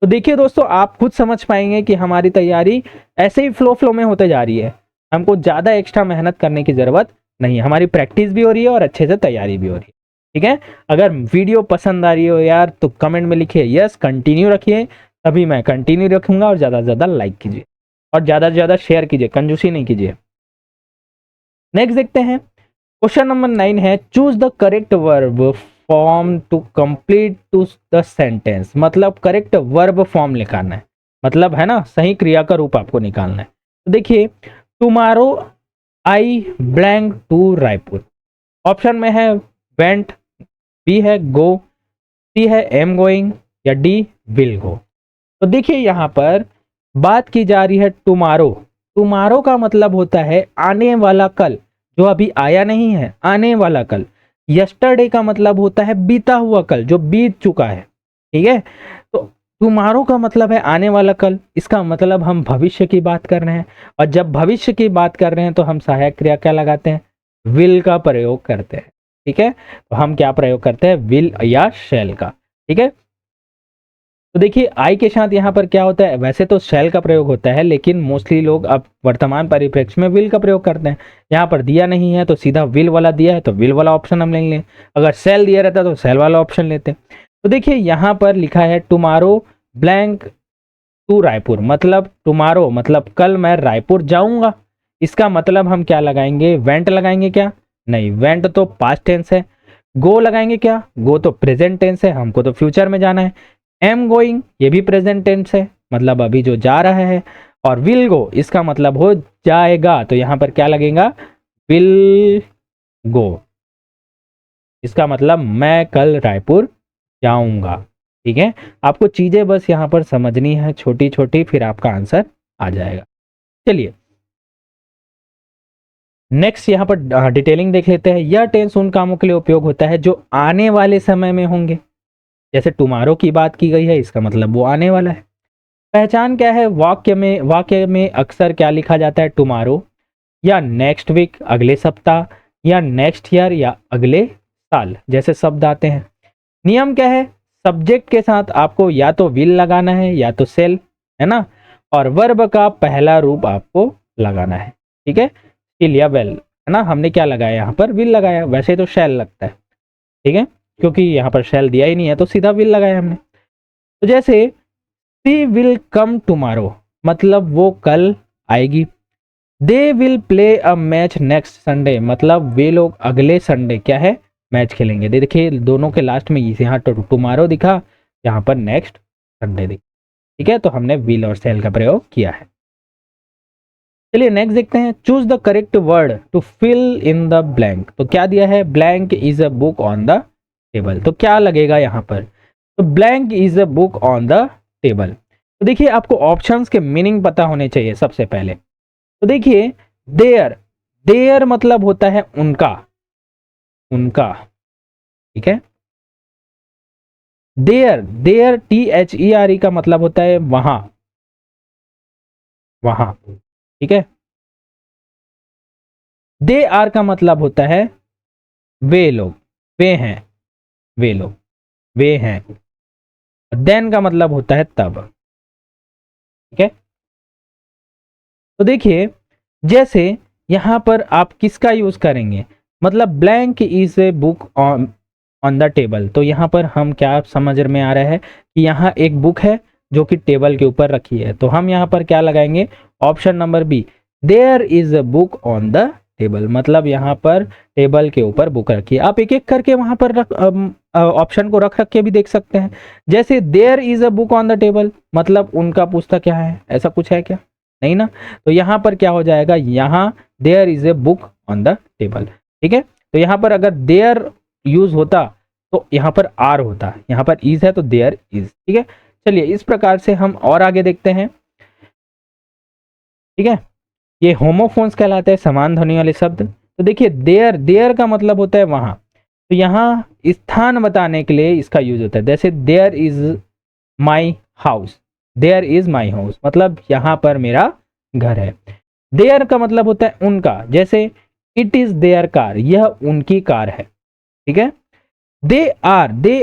तो देखिए दोस्तों आप खुद समझ पाएंगे कि हमारी तैयारी ऐसे ही फ्लो में होते जा रही है। हमको ज़्यादा एक्स्ट्रा मेहनत करने की ज़रूरत नहीं है, हमारी प्रैक्टिस भी हो रही है और अच्छे से तैयारी भी हो रही है, ठीक है। अगर वीडियो पसंद आ रही हो यार तो कमेंट में लिखिए यस कंटिन्यू रखिए, तभी मैं कंटिन्यू रखूंगा। और ज़्यादा से ज़्यादा लाइक कीजिए और ज़्यादा से ज़्यादा शेयर कीजिए, कंजूसी नहीं कीजिए। नेक्स्ट देखते हैं। क्वेश्चन नंबर 9 है choose the correct verb form to complete to the sentence. मतलब करेक्ट वर्ब फॉर्म निकालना है, मतलब है ना सही क्रिया का रूप आपको निकालना है। तो देखिए tomorrow I blank to Raipur. Option में है वेंट, बी है गो, सी है एम गोइंग या डी विल गो। तो देखिए यहाँ पर बात की जा रही है टुमारो। टुमारो का मतलब होता है आने वाला कल, जो अभी आया नहीं है, आने वाला कल। यस्टरडे का मतलब होता है बीता हुआ कल, जो बीत चुका है, ठीक है। तो टुमारो का मतलब है आने वाला कल, इसका मतलब हम भविष्य की बात कर रहे हैं। और जब भविष्य की बात कर रहे हैं तो हम सहायक क्रिया क्या लगाते हैं? विल का प्रयोग करते हैं, ठीक है। तो हम क्या प्रयोग करते हैं? विल या शैल का, ठीक है। तो देखिए आई के साथ यहाँ पर क्या होता है? वैसे तो शैल का प्रयोग होता है लेकिन मोस्टली लोग अब वर्तमान परिप्रेक्ष्य में विल का प्रयोग करते हैं। यहाँ पर दिया नहीं है तो सीधा विल वाला दिया है तो विल वाला ऑप्शन हम लेंगे। अगर सेल दिया रहता तो सेल वाला ऑप्शन लेते। तो देखिए यहाँ पर लिखा है टुमारो ब्लैंक टू रायपुर, मतलब टुमारो मतलब कल मैं रायपुर जाऊंगा। इसका मतलब हम क्या लगाएंगे? वेंट लगाएंगे क्या? नहीं, वेंट तो पास्ट टेंस है। गो लगाएंगे क्या? गो तो प्रेजेंट टेंस है, हमको तो फ्यूचर में जाना है। एम गोइंग ये भी प्रेजेंट टेंस है, मतलब अभी जो जा रहा है। और विल गो इसका मतलब हो जाएगा, तो यहां पर क्या लगेगा? विल गो, इसका मतलब मैं कल रायपुर जाऊंगा, ठीक है। आपको चीजें बस यहां पर समझनी है छोटी छोटी, फिर आपका आंसर आ जाएगा। चलिए नेक्स्ट यहाँ पर डिटेलिंग देख लेते हैं। यह टेंस उन कामों के लिए उपयोग होता है जो आने वाले समय में होंगे। जैसे टुमारो की बात की गई है, इसका मतलब वो आने वाला है। पहचान क्या है? वाक्य में अक्सर क्या लिखा जाता है? टुमारो या नेक्स्ट वीक अगले सप्ताह या नेक्स्ट ईयर या अगले साल जैसे शब्द आते हैं। नियम क्या है? सब्जेक्ट के साथ आपको या तो विल लगाना है या तो सेल, है ना। और वर्ब का पहला रूप आपको लगाना है, ठीक है। स्किल या वेल है ना, हमने क्या लगाया यहाँ पर, विल लगाया, वैसे तो शैल लगता है, ठीक है, क्योंकि यहाँ पर शैल दिया ही नहीं है तो सीधा विल लगाया हमने। तो जैसे शी विल कम टुमारो, मतलब वो कल आएगी। They will play a match next Sunday, मतलब वे लोग अगले संडे क्या है, मैच खेलेंगे। देखिए दोनों के लास्ट में यहाँ टुमारो दिखा, यहाँ पर नेक्स्ट संडे दिखा, ठीक है, तो हमने विल और सेल का प्रयोग किया है। चलिए नेक्स्ट देखते हैं, choose the correct word to fill in the blank. तो क्या दिया है, blank is a book on the table, तो क्या लगेगा यहाँ पर, तो blank is a book on the table. तो देखिए आपको ऑप्शंस के मीनिंग पता होने चाहिए सबसे पहले। तो देखिए देयर, देयर मतलब होता है उनका, उनका, ठीक है, देयर, देयर THERE का मतलब होता है वहां, वहां, ठीक है। दे आर का मतलब होता है वे लोग, वे हैं, वे लोग, वे हैं। देन का मतलब होता है तब, ठीक है। तो देखिए जैसे यहां पर आप किसका यूज करेंगे, मतलब blank is a book on on the table, तो यहाँ पर हम क्या समझ में आ रहा है कि यहाँ एक बुक है जो कि टेबल के ऊपर रखी है, तो हम यहाँ पर क्या लगाएंगे, option number B, there is a book on the table, मतलब यहाँ पर टेबल के ऊपर बुक रखी है। आप एक एक करके वहां पर रख ऑप्शन को रख रख के भी देख सकते हैं। जैसे there is a book on the table, मतलब उनका पुस्तक यहाँ है, ऐसा कुछ है क्या, नहीं ना, तो यहाँ पर क्या हो जाएगा, यहाँ there is a book on the table, ठीक है। तो यहाँ पर अगर देयर यूज होता तो यहाँ पर आर होता, यहाँ पर इज है तो देयर इज, ठीक है। चलिए इस प्रकार से हम और आगे देखते हैं, ठीक है। ये होमोफोन्स कहलाते हैं, समान ध्वनि वाले शब्द। तो देखिए देयर, देयर का मतलब होता है वहां, तो यहाँ स्थान बताने के लिए इसका यूज होता है। जैसे there is my house, there is my house, मतलब यहाँ पर मेरा घर है। देयर का मतलब होता है उनका, जैसे इट इज देयर कार, यह उनकी कार है, ठीक है। दे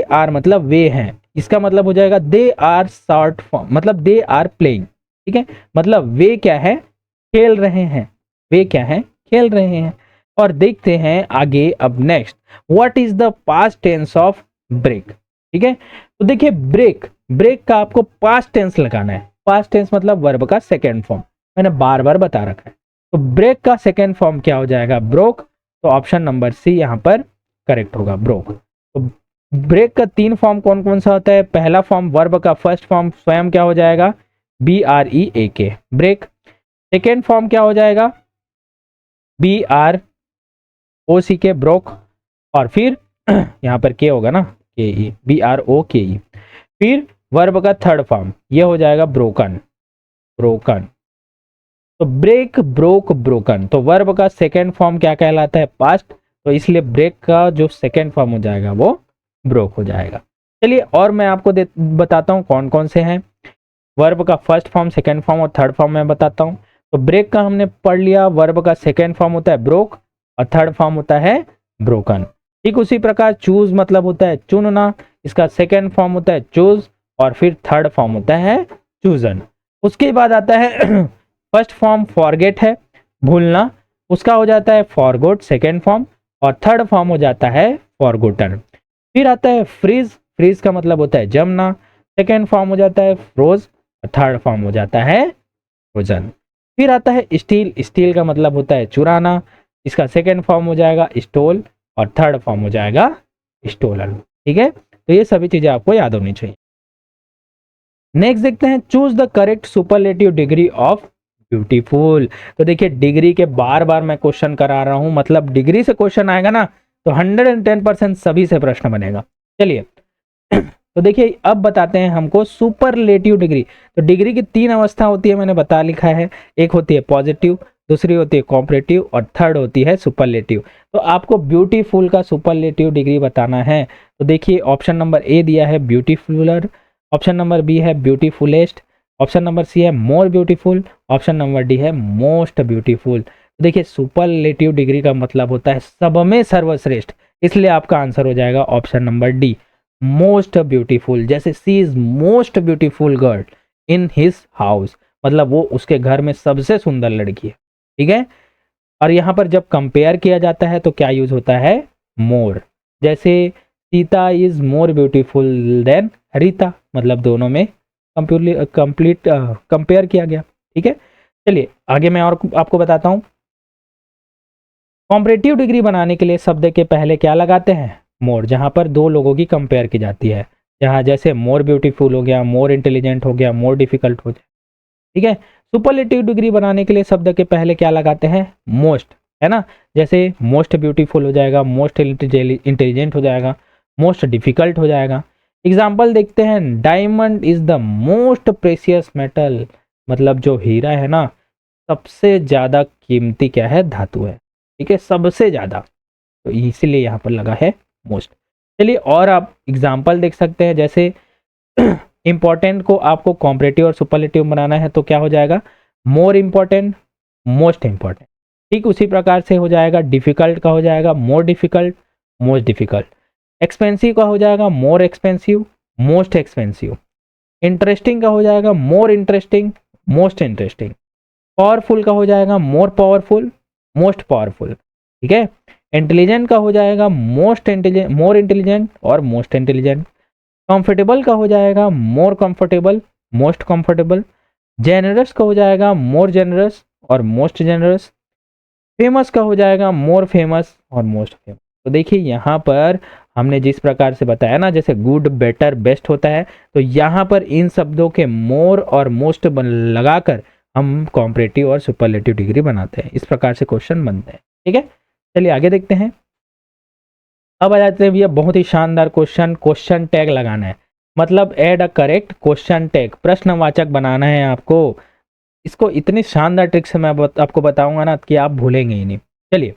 आर मतलब वे हैं, इसका मतलब हो जाएगा दे आर शॉर्ट फॉर्म, मतलब दे आर प्लेइंग, ठीक है, मतलब वे क्या है, खेल रहे हैं, वे क्या है, खेल रहे हैं। और देखते हैं आगे अब next, what is the past tense of break, ठीक है। तो देखिए ब्रेक, ब्रेक का आपको पास्ट टेंस लगाना है, पास्ट टेंस मतलब वर्ब का सेकेंड फॉर्म, मैंने बार बार बता रखा है। तो ब्रेक का सेकेंड फॉर्म क्या हो जाएगा, ब्रोक, तो ऑप्शन नंबर सी यहाँ पर करेक्ट होगा, ब्रोक। तो ब्रेक का 3 फॉर्म कौन कौन सा होता है, पहला फॉर्म वर्ब का फर्स्ट फॉर्म स्वयं क्या हो जाएगा, BREAK, ब्रेक। सेकेंड फॉर्म क्या हो जाएगा, BROCK, ब्रोक। और फिर यहाँ पर के होगा ना, KE, BROKE। फिर वर्ब का थर्ड फॉर्म ये हो जाएगा ब्रोकन, ब्रोकन। तो ब्रेक, ब्रोक, ब्रोकन, तो वर्ब का सेकेंड फॉर्म क्या कहलाता है, पास्ट, तो इसलिए ब्रेक का जो सेकेंड फॉर्म हो जाएगा वो ब्रोक हो जाएगा। चलिए और मैं आपको बताता हूँ कौन कौन से हैं। वर्ब का फर्स्ट फॉर्म, सेकेंड फॉर्म और थर्ड फॉर्म मैं बताता हूँ। तो ब्रेक का हमने पढ़ लिया, वर्ब का सेकेंड फॉर्म होता है ब्रोक और थर्ड फॉर्म होता है ब्रोकन। ठीक उसी प्रकार चूज मतलब होता है चुनना, इसका सेकेंड फॉर्म होता है चूज और फिर थर्ड फॉर्म होता है चूजन। उसके बाद आता है फर्स्ट फॉर्म फॉरगेट है, भूलना, उसका हो जाता है फॉरगोट सेकेंड फॉर्म और थर्ड फॉर्म हो जाता है फॉरगोटन। फिर आता है फ्रीज, फ्रीज का मतलब होता है जमना, सेकेंड फॉर्म हो जाता है फ्रोज, थर्ड फॉर्म हो जाता है फ्रोजन। फिर आता है स्टील, स्टील का मतलब होता है चुराना, इसका सेकेंड फॉर्म हो जाएगा स्टोल और थर्ड फॉर्म हो जाएगा स्टोलन। ठीक है, तो ये सभी चीजें आपको याद होनी चाहिए। नेक्स्ट देखते हैं, choose the correct superlative degree of beautiful. तो देखिए डिग्री के बार बार मैं क्वेश्चन करा रहा हूं, मतलब डिग्री से क्वेश्चन आएगा ना तो 110% सभी से प्रश्न बनेगा। चलिए तो देखिए अब बताते हैं हमको सुपरलेटिव डिग्री। तो डिग्री की 3 अवस्था होती है, मैंने बता लिखा है, एक होती है पॉजिटिव, दूसरी होती है कॉम्परेटिव और थर्ड होती है सुपरलेटिव। तो आपको ब्यूटीफुल का सुपरलेटिव डिग्री बताना है। तो देखिए ऑप्शन नंबर ए दिया है ब्यूटीफुलर, ऑप्शन नंबर बी है ब्यूटीफुलेस्ट, ऑप्शन नंबर सी है more beautiful, option number D है मोस्ट ब्यूटीफुल। देखिए सुपरलेटिव डिग्री का मतलब होता है सब में सर्वश्रेष्ठ, इसलिए आपका आंसर हो जाएगा option number D most beautiful. जैसे she is most beautiful girl in his house, मतलब वो उसके घर में सबसे सुंदर लड़की है। ठीक है, और यहाँ पर जब कंपेयर किया जाता है तो क्या यूज होता है, मोर। जैसे Sita is more beautiful then Rita, मतलब दोनों में कंप्लीट कंपेयर किया गया। ठीक है, चलिए आगे मैं और आपको बताता हूँ। कॉम्परेटिव डिग्री बनाने के लिए शब्द के पहले क्या लगाते हैं, मोर, जहां पर दो लोगों की कंपेयर की जाती है। जहां जैसे मोर ब्यूटीफुल हो गया, मोर इंटेलिजेंट हो गया, मोर डिफिकल्ट हो गया। ठीक है, सुपरलेटिव डिग्री बनाने के लिए शब्द के पहले क्या लगाते हैं, मोस्ट, है ना। जैसे मोस्ट ब्यूटीफुल हो जाएगा, मोस्ट इंटेलिजेंट हो जाएगा, मोस्ट डिफिकल्ट हो जाएगा। एग्जाम्पल देखते हैं, diamond is the most precious metal, मतलब जो हीरा है ना, सबसे ज्यादा कीमती क्या है, धातु है। ठीक है, सबसे ज्यादा, तो इसीलिए यहाँ पर लगा है मोस्ट। चलिए और आप एग्जाम्पल देख सकते हैं, जैसे इंपॉर्टेंट को आपको कॉम्परेटिव और सुपरलेटिव बनाना है तो क्या हो जाएगा, मोर इंपॉर्टेंट, मोस्ट इंपॉर्टेंट। ठीक उसी प्रकार से हो जाएगा, डिफिकल्ट का हो जाएगा more difficult, most difficult. Expensive का हो जाएगा more expensive, most expensive. Interesting का हो जाएगा more interesting, most interesting. Powerful का हो जाएगा मोर पावरफुल, मोस्ट पावरफुल। ठीक है, इंटेलिजेंट का हो जाएगा मोस्ट इंटेलिजेंट, मोर इंटेलिजेंट और मोस्ट इंटेलिजेंट। कंफर्टेबल का हो जाएगा more comfortable, most comfortable. Generous का हो जाएगा मोर जेनरस और मोस्ट जेनरस। फेमस का हो जाएगा मोर फेमस और मोस्ट फेमस। तो देखिए यहाँ पर हमने जिस प्रकार से बताया ना, जैसे गुड, बेटर, बेस्ट होता है, तो यहाँ पर इन शब्दों के मोर और मोस्ट लगाकर हम कॉम्परेटिव और सुपरलेटिव डिग्री बनाते हैं। इस प्रकार से क्वेश्चन बनते हैं। ठीक है, चलिए आगे देखते हैं। अब आ जाते हैं भैया बहुत ही शानदार क्वेश्चन, क्वेश्चन टैग लगाना है, मतलब add a correct question tag, प्रश्नवाचक बनाना है आपको। इसको इतनी शानदार ट्रिक से मैं आपको बताऊंगा ना कि आप भूलेंगे ही नहीं। चलिए,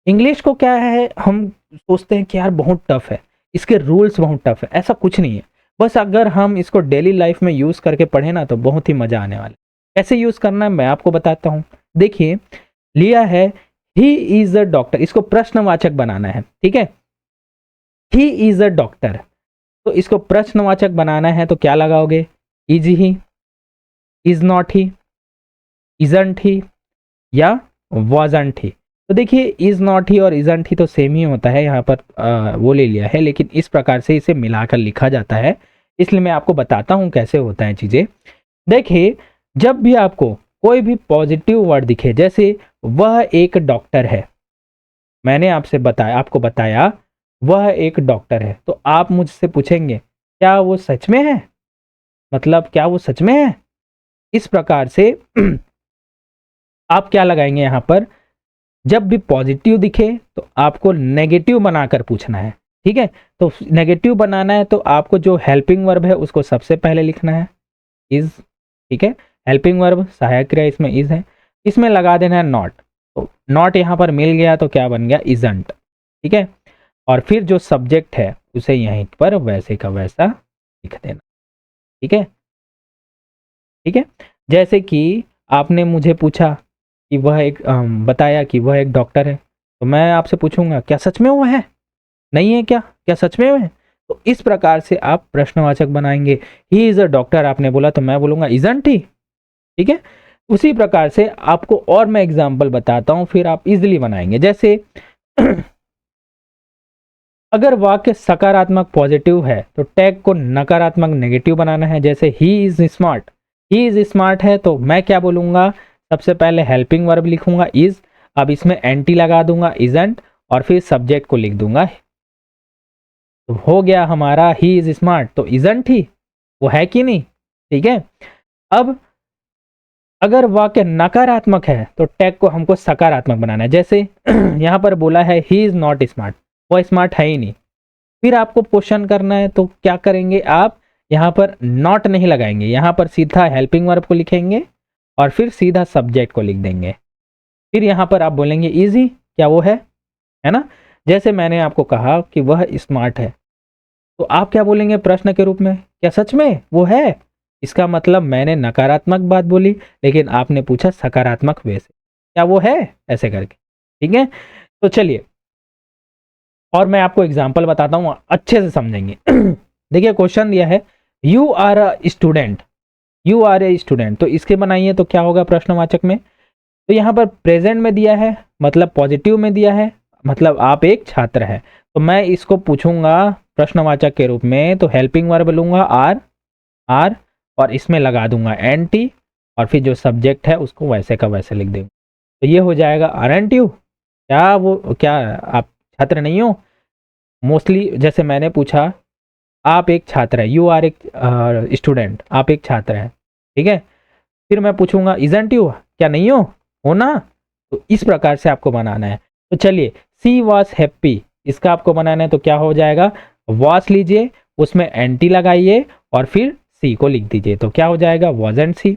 इंग्लिश को क्या है, हम सोचते हैं कि यार बहुत टफ है, इसके रूल्स बहुत टफ है, ऐसा कुछ नहीं है। बस अगर हम इसको डेली लाइफ में यूज करके पढ़े ना तो बहुत ही मजा आने वाला है। कैसे यूज करना है मैं आपको बताता हूँ। देखिए, लिया है ही इज अ डॉक्टर, इसको प्रश्नवाचक बनाना है। ठीक है, ही इज अ डॉक्टर, तो इसको प्रश्नवाचक बनाना है तो क्या लगाओगे, is he, is not he, isn't he या वाजंट ही। तो देखिए इज नॉट ही और इजंट ही तो सेम ही होता है, यहाँ पर वो ले लिया है, लेकिन इस प्रकार से इसे मिलाकर लिखा जाता है, इसलिए मैं आपको बताता हूँ कैसे होता है चीजें। देखिए, जब भी आपको कोई भी पॉजिटिव वर्ड दिखे, जैसे वह एक डॉक्टर है, मैंने आपसे बताया, आपको बताया वह एक डॉक्टर है, तो आप मुझसे पूछेंगे क्या वो सच में है, मतलब क्या वो सच में है। इस प्रकार से आप क्या लगाएंगे यहाँ पर, जब भी पॉजिटिव दिखे तो आपको नेगेटिव बनाकर पूछना है। ठीक है, तो नेगेटिव बनाना है तो आपको जो हेल्पिंग वर्ब है उसको सबसे पहले लिखना है, इज। ठीक है, हेल्पिंग वर्ब सहायक क्रिया इसमें इज है, इसमें लगा देना है नॉट, तो नॉट यहाँ पर मिल गया तो क्या बन गया, इजंट। ठीक है, और फिर जो सब्जेक्ट है उसे यहीं पर वैसे का वैसा लिख देना। ठीक है, ठीक है, जैसे कि आपने मुझे पूछा कि वह एक बताया कि वह एक डॉक्टर है, तो मैं आपसे पूछूंगा क्या सच में वो है, नहीं है क्या, क्या सच में वो है। तो इस प्रकार से आप प्रश्नवाचक बनाएंगे। ही इज अ डॉक्टर आपने बोला तो मैं बोलूंगा इजंट ही। ठीक है, उसी प्रकार से आपको और मैं एग्जांपल बताता हूं, फिर आप इजीली बनाएंगे। जैसे अगर वाक्य सकारात्मक पॉजिटिव है तो टैग को नकारात्मक नेगेटिव बनाना है। जैसे he is smart, he is smart है तो मैं क्या बोलूंगा, सबसे पहले हेल्पिंग वर्ब लिखूंगा इज, अब इसमें एंटी लगा दूंगा इजंट, और फिर सब्जेक्ट को लिख दूंगा, तो हो गया हमारा ही इज स्मार्ट, तो इजंट ही, वो है कि नहीं। ठीक है, अब अगर वाक्य नकारात्मक है तो टैग को हमको सकारात्मक बनाना है। जैसे यहाँ पर बोला है ही इज नॉट स्मार्ट, वो स्मार्ट है ही नहीं। फिर आपको क्वेश्चन करना है तो क्या करेंगे आप, यहाँ पर नॉट नहीं लगाएंगे, यहाँ पर सीधा हेल्पिंग वर्ब को लिखेंगे और फिर सीधा सब्जेक्ट को लिख देंगे। फिर यहाँ पर आप बोलेंगे इजी, क्या वो है ना। जैसे मैंने आपको कहा कि वह स्मार्ट है, तो आप क्या बोलेंगे प्रश्न के रूप में, क्या सच में वो है। इसका मतलब मैंने नकारात्मक बात बोली, लेकिन आपने पूछा सकारात्मक वे से, क्या वो है, ऐसे करके। ठीक है, तो चलिए और मैं आपको एग्जाम्पल बताता हूँ, अच्छे से समझेंगे। देखिए क्वेश्चन दिया है you are a student, you are a student, तो इसके बनाइए तो क्या होगा प्रश्नवाचक में, तो यहाँ पर प्रेजेंट में दिया है, मतलब पॉजिटिव में दिया है, मतलब आप एक छात्र है। तो मैं इसको पूछूंगा प्रश्नवाचक के रूप में, तो हेल्पिंग वर्ब लूंगा आर और इसमें लगा दूंगा एन टी, और फिर जो सब्जेक्ट है उसको वैसे का वैसे लिख दूंगा। तो ये हो जाएगा आरएनट यू। क्या आप छात्र नहीं हो? मोस्टली जैसे मैंने पूछा, आप एक छात्र है, यू आर एक स्टूडेंट, आप एक छात्र है, ठीक है। फिर मैं पूछूंगा इजंट यू, क्या नहीं हो ना? तो इस प्रकार से आपको बनाना है। तो चलिए, सी वॉज हैप्पी, इसका आपको बनाना है, तो क्या हो जाएगा, वॉस लीजिए, उसमें एंटी लगाइए और फिर सी को लिख दीजिए, तो क्या हो जाएगा, वॉजंट सी।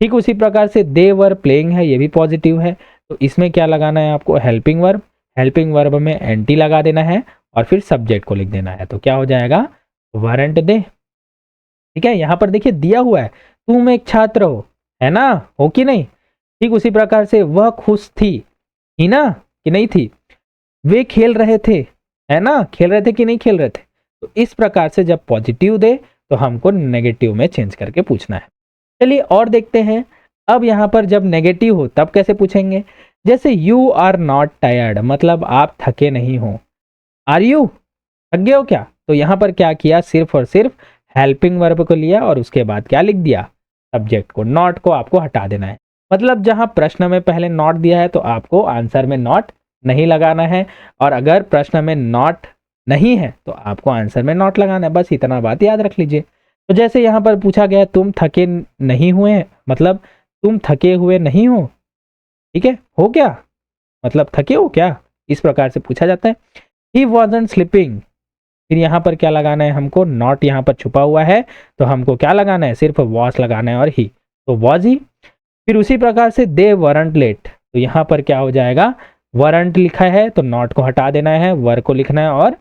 ठीक उसी प्रकार से दे वर प्लेइंग है, ये भी पॉजिटिव है, तो इसमें क्या लगाना है आपको, हेल्पिंग वर्ब। हेल्पिंग वर्ब में एंटी लगा देना है और फिर सब्जेक्ट को लिख देना है, तो क्या हो जाएगा, वरंट दे। ठीक है, यहां पर देखिए दिया हुआ है, तुम एक छात्र हो, है ना, हो कि नहीं। ठीक उसी प्रकार से वह खुश थी ना कि नहीं थी, वे खेल रहे थे, है ना, खेल रहे थे कि नहीं खेल रहे थे। तो इस प्रकार से जब पॉजिटिव दे तो हमको नेगेटिव में चेंज करके पूछना है। चलिए और देखते हैं। अब यहां पर जब नेगेटिव हो तब कैसे पूछेंगे, जैसे यू आर नॉट टायर्ड, मतलब आप थके नहीं हो। आर यू, थक गए हो क्या? तो यहां पर क्या किया, सिर्फ और सिर्फ हेल्पिंग वर्ब को लिया और उसके बाद क्या लिख दिया, सब्जेक्ट को। नॉट को आपको हटा देना है, मतलब जहां प्रश्न में पहले नॉट दिया है तो आपको आंसर में नॉट नहीं लगाना है, और अगर प्रश्न में नॉट नहीं है तो आपको आंसर में नॉट लगाना है। बस इतना बात याद रख लीजिए। तो जैसे यहां पर पूछा गया तुम थके नहीं हुए, मतलब तुम थके हुए नहीं हो, ठीक है, हो क्या, मतलब थके हो क्या, इस प्रकार से पूछा जाता है। ही वॉजंट स्लीपिंग, फिर यहाँ पर क्या लगाना है हमको, नॉट यहाँ पर छुपा हुआ है तो हमको क्या लगाना है, सिर्फ वॉस लगाना है और ही, तो वॉज ही। फिर उसी प्रकार से दे वरंट लेट, तो यहाँ पर क्या हो जाएगा, वरंट लिखा है तो नॉट को हटा देना है, वर को लिखना है और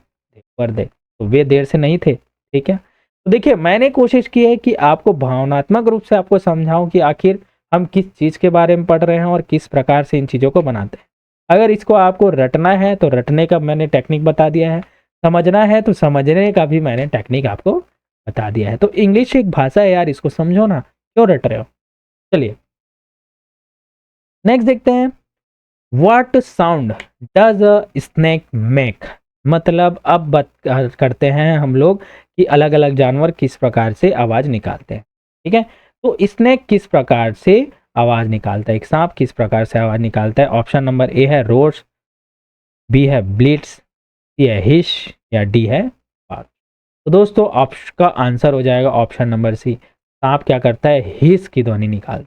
वर दे, तो वे देर से नहीं थे। ठीक है, तो देखिए मैंने कोशिश की है कि आपको भावनात्मक रूप से आपको समझाऊं कि आखिर हम किस चीज के बारे में पढ़ रहे हैं और किस प्रकार से इन चीजों को बनाते हैं। अगर इसको आपको रटना है तो रटने का मैंने टेक्निक बता दिया है, समझना है तो समझने का भी मैंने टेक्निक आपको बता दिया है। तो इंग्लिश एक भाषा है यार, इसको समझो ना, क्यों रट रहे हो। चलिए नेक्स्ट देखते हैं, what sound does a snake make, मतलब अब बात करते हैं हम लोग कि अलग अलग जानवर किस प्रकार से आवाज निकालते हैं। ठीक है, तो स्नेक किस प्रकार से आवाज निकालता है, एक सांप किस प्रकार से आवाज निकालता है। ऑप्शन नंबर ए है रोर्स, बी है ब्लिट्स, सी है हिश, या डी है बार्क। तो दोस्तों ऑप्शन का आंसर हो जाएगा ऑप्शन नंबर सी, सांप क्या करता है, हिस की ध्वनि निकालता।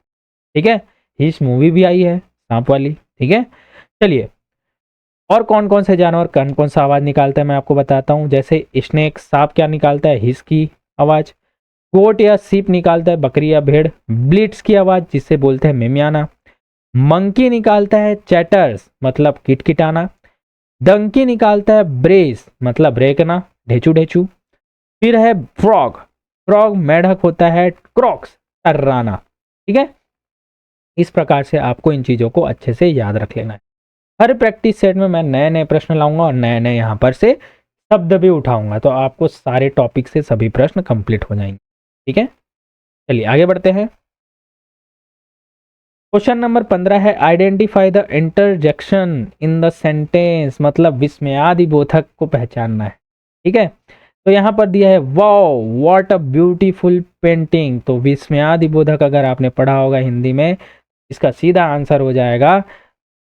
ठीक है, हिस मूवी भी आई है सांप वाली। ठीक है, चलिए और कौन कौन से जानवर कौन कौन सा आवाज निकालता है मैं आपको बताता हूँ। जैसे स्नेक, सांप क्या निकालता है, हिस की आवाज। गोट या सीप निकालता है, बकरी या भेड़, ब्लिट्स की आवाज जिसे बोलते हैं मिमियाना। मंकी निकालता है चैटर्स, मतलब किटकिटाना। डंकी निकालता है ब्रेस, मतलब रेकना, ढेचू ढेचू। फिर है फ्रॉग, फ्रॉग मेढक होता है, क्रॉक्स टर्राना। ठीक है, इस प्रकार से आपको इन चीजों को अच्छे से याद रख लेना है। हर प्रैक्टिस सेट में मैं नए नए प्रश्न लाऊंगा और नए नए यहाँ पर से शब्द भी उठाऊंगा, तो आपको सारे टॉपिक से सभी प्रश्न कंप्लीट हो जाएंगे। ठीक है, चलिए आगे बढ़ते हैं। क्वेश्चन नंबर 15 है, identify the interjection in the sentence, मतलब विस्मयादि बोधक को पहचानना है। ठीक है, तो यहाँ पर दिया है wow what a beautiful painting, तो विस्मयादि बोधक अगर आपने पढ़ा होगा हिंदी में, इसका सीधा आंसर हो जाएगा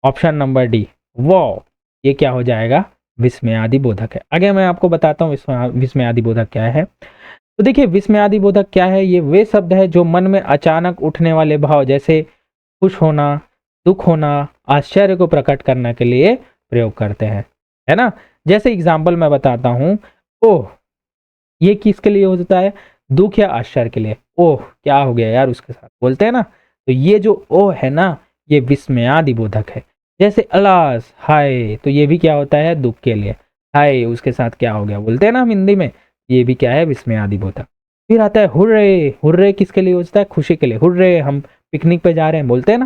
ऑप्शन नंबर डी, वाओ। ये क्या हो जाएगा, विस्मयादि बोधक है। आगे मैं आपको बताता हूँ विस्मयादि बोधक क्या है। तो देखिए विस्मयादि बोधक क्या है, ये वे शब्द है जो मन में अचानक उठने वाले भाव जैसे खुश होना, दुख होना, आश्चर्य को प्रकट करने के लिए प्रयोग करते हैं, है ना। जैसे एग्जाम्पल मैं बताता हूँ, ओह, ये किसके लिए होता है, दुख या आश्चर्य के लिए। ओह क्या हो गया यार उसके साथ, बोलते हैं ना, तो ये जो ओह है ना, ये विस्मयादि बोधक है। जैसे अलास, हाय, तो ये भी क्या होता है, दुख के लिए, हाय उसके साथ क्या हो गया, बोलते हैं ना हम हिंदी में, ये भी क्या है, विस्मयादि बोधक। फिर आता है हुर्रे, हुर्रे किसके लिए होता है, खुशी के लिए, हुर्रे हम पिकनिक पे जा रहे हैं, बोलते हैं ना।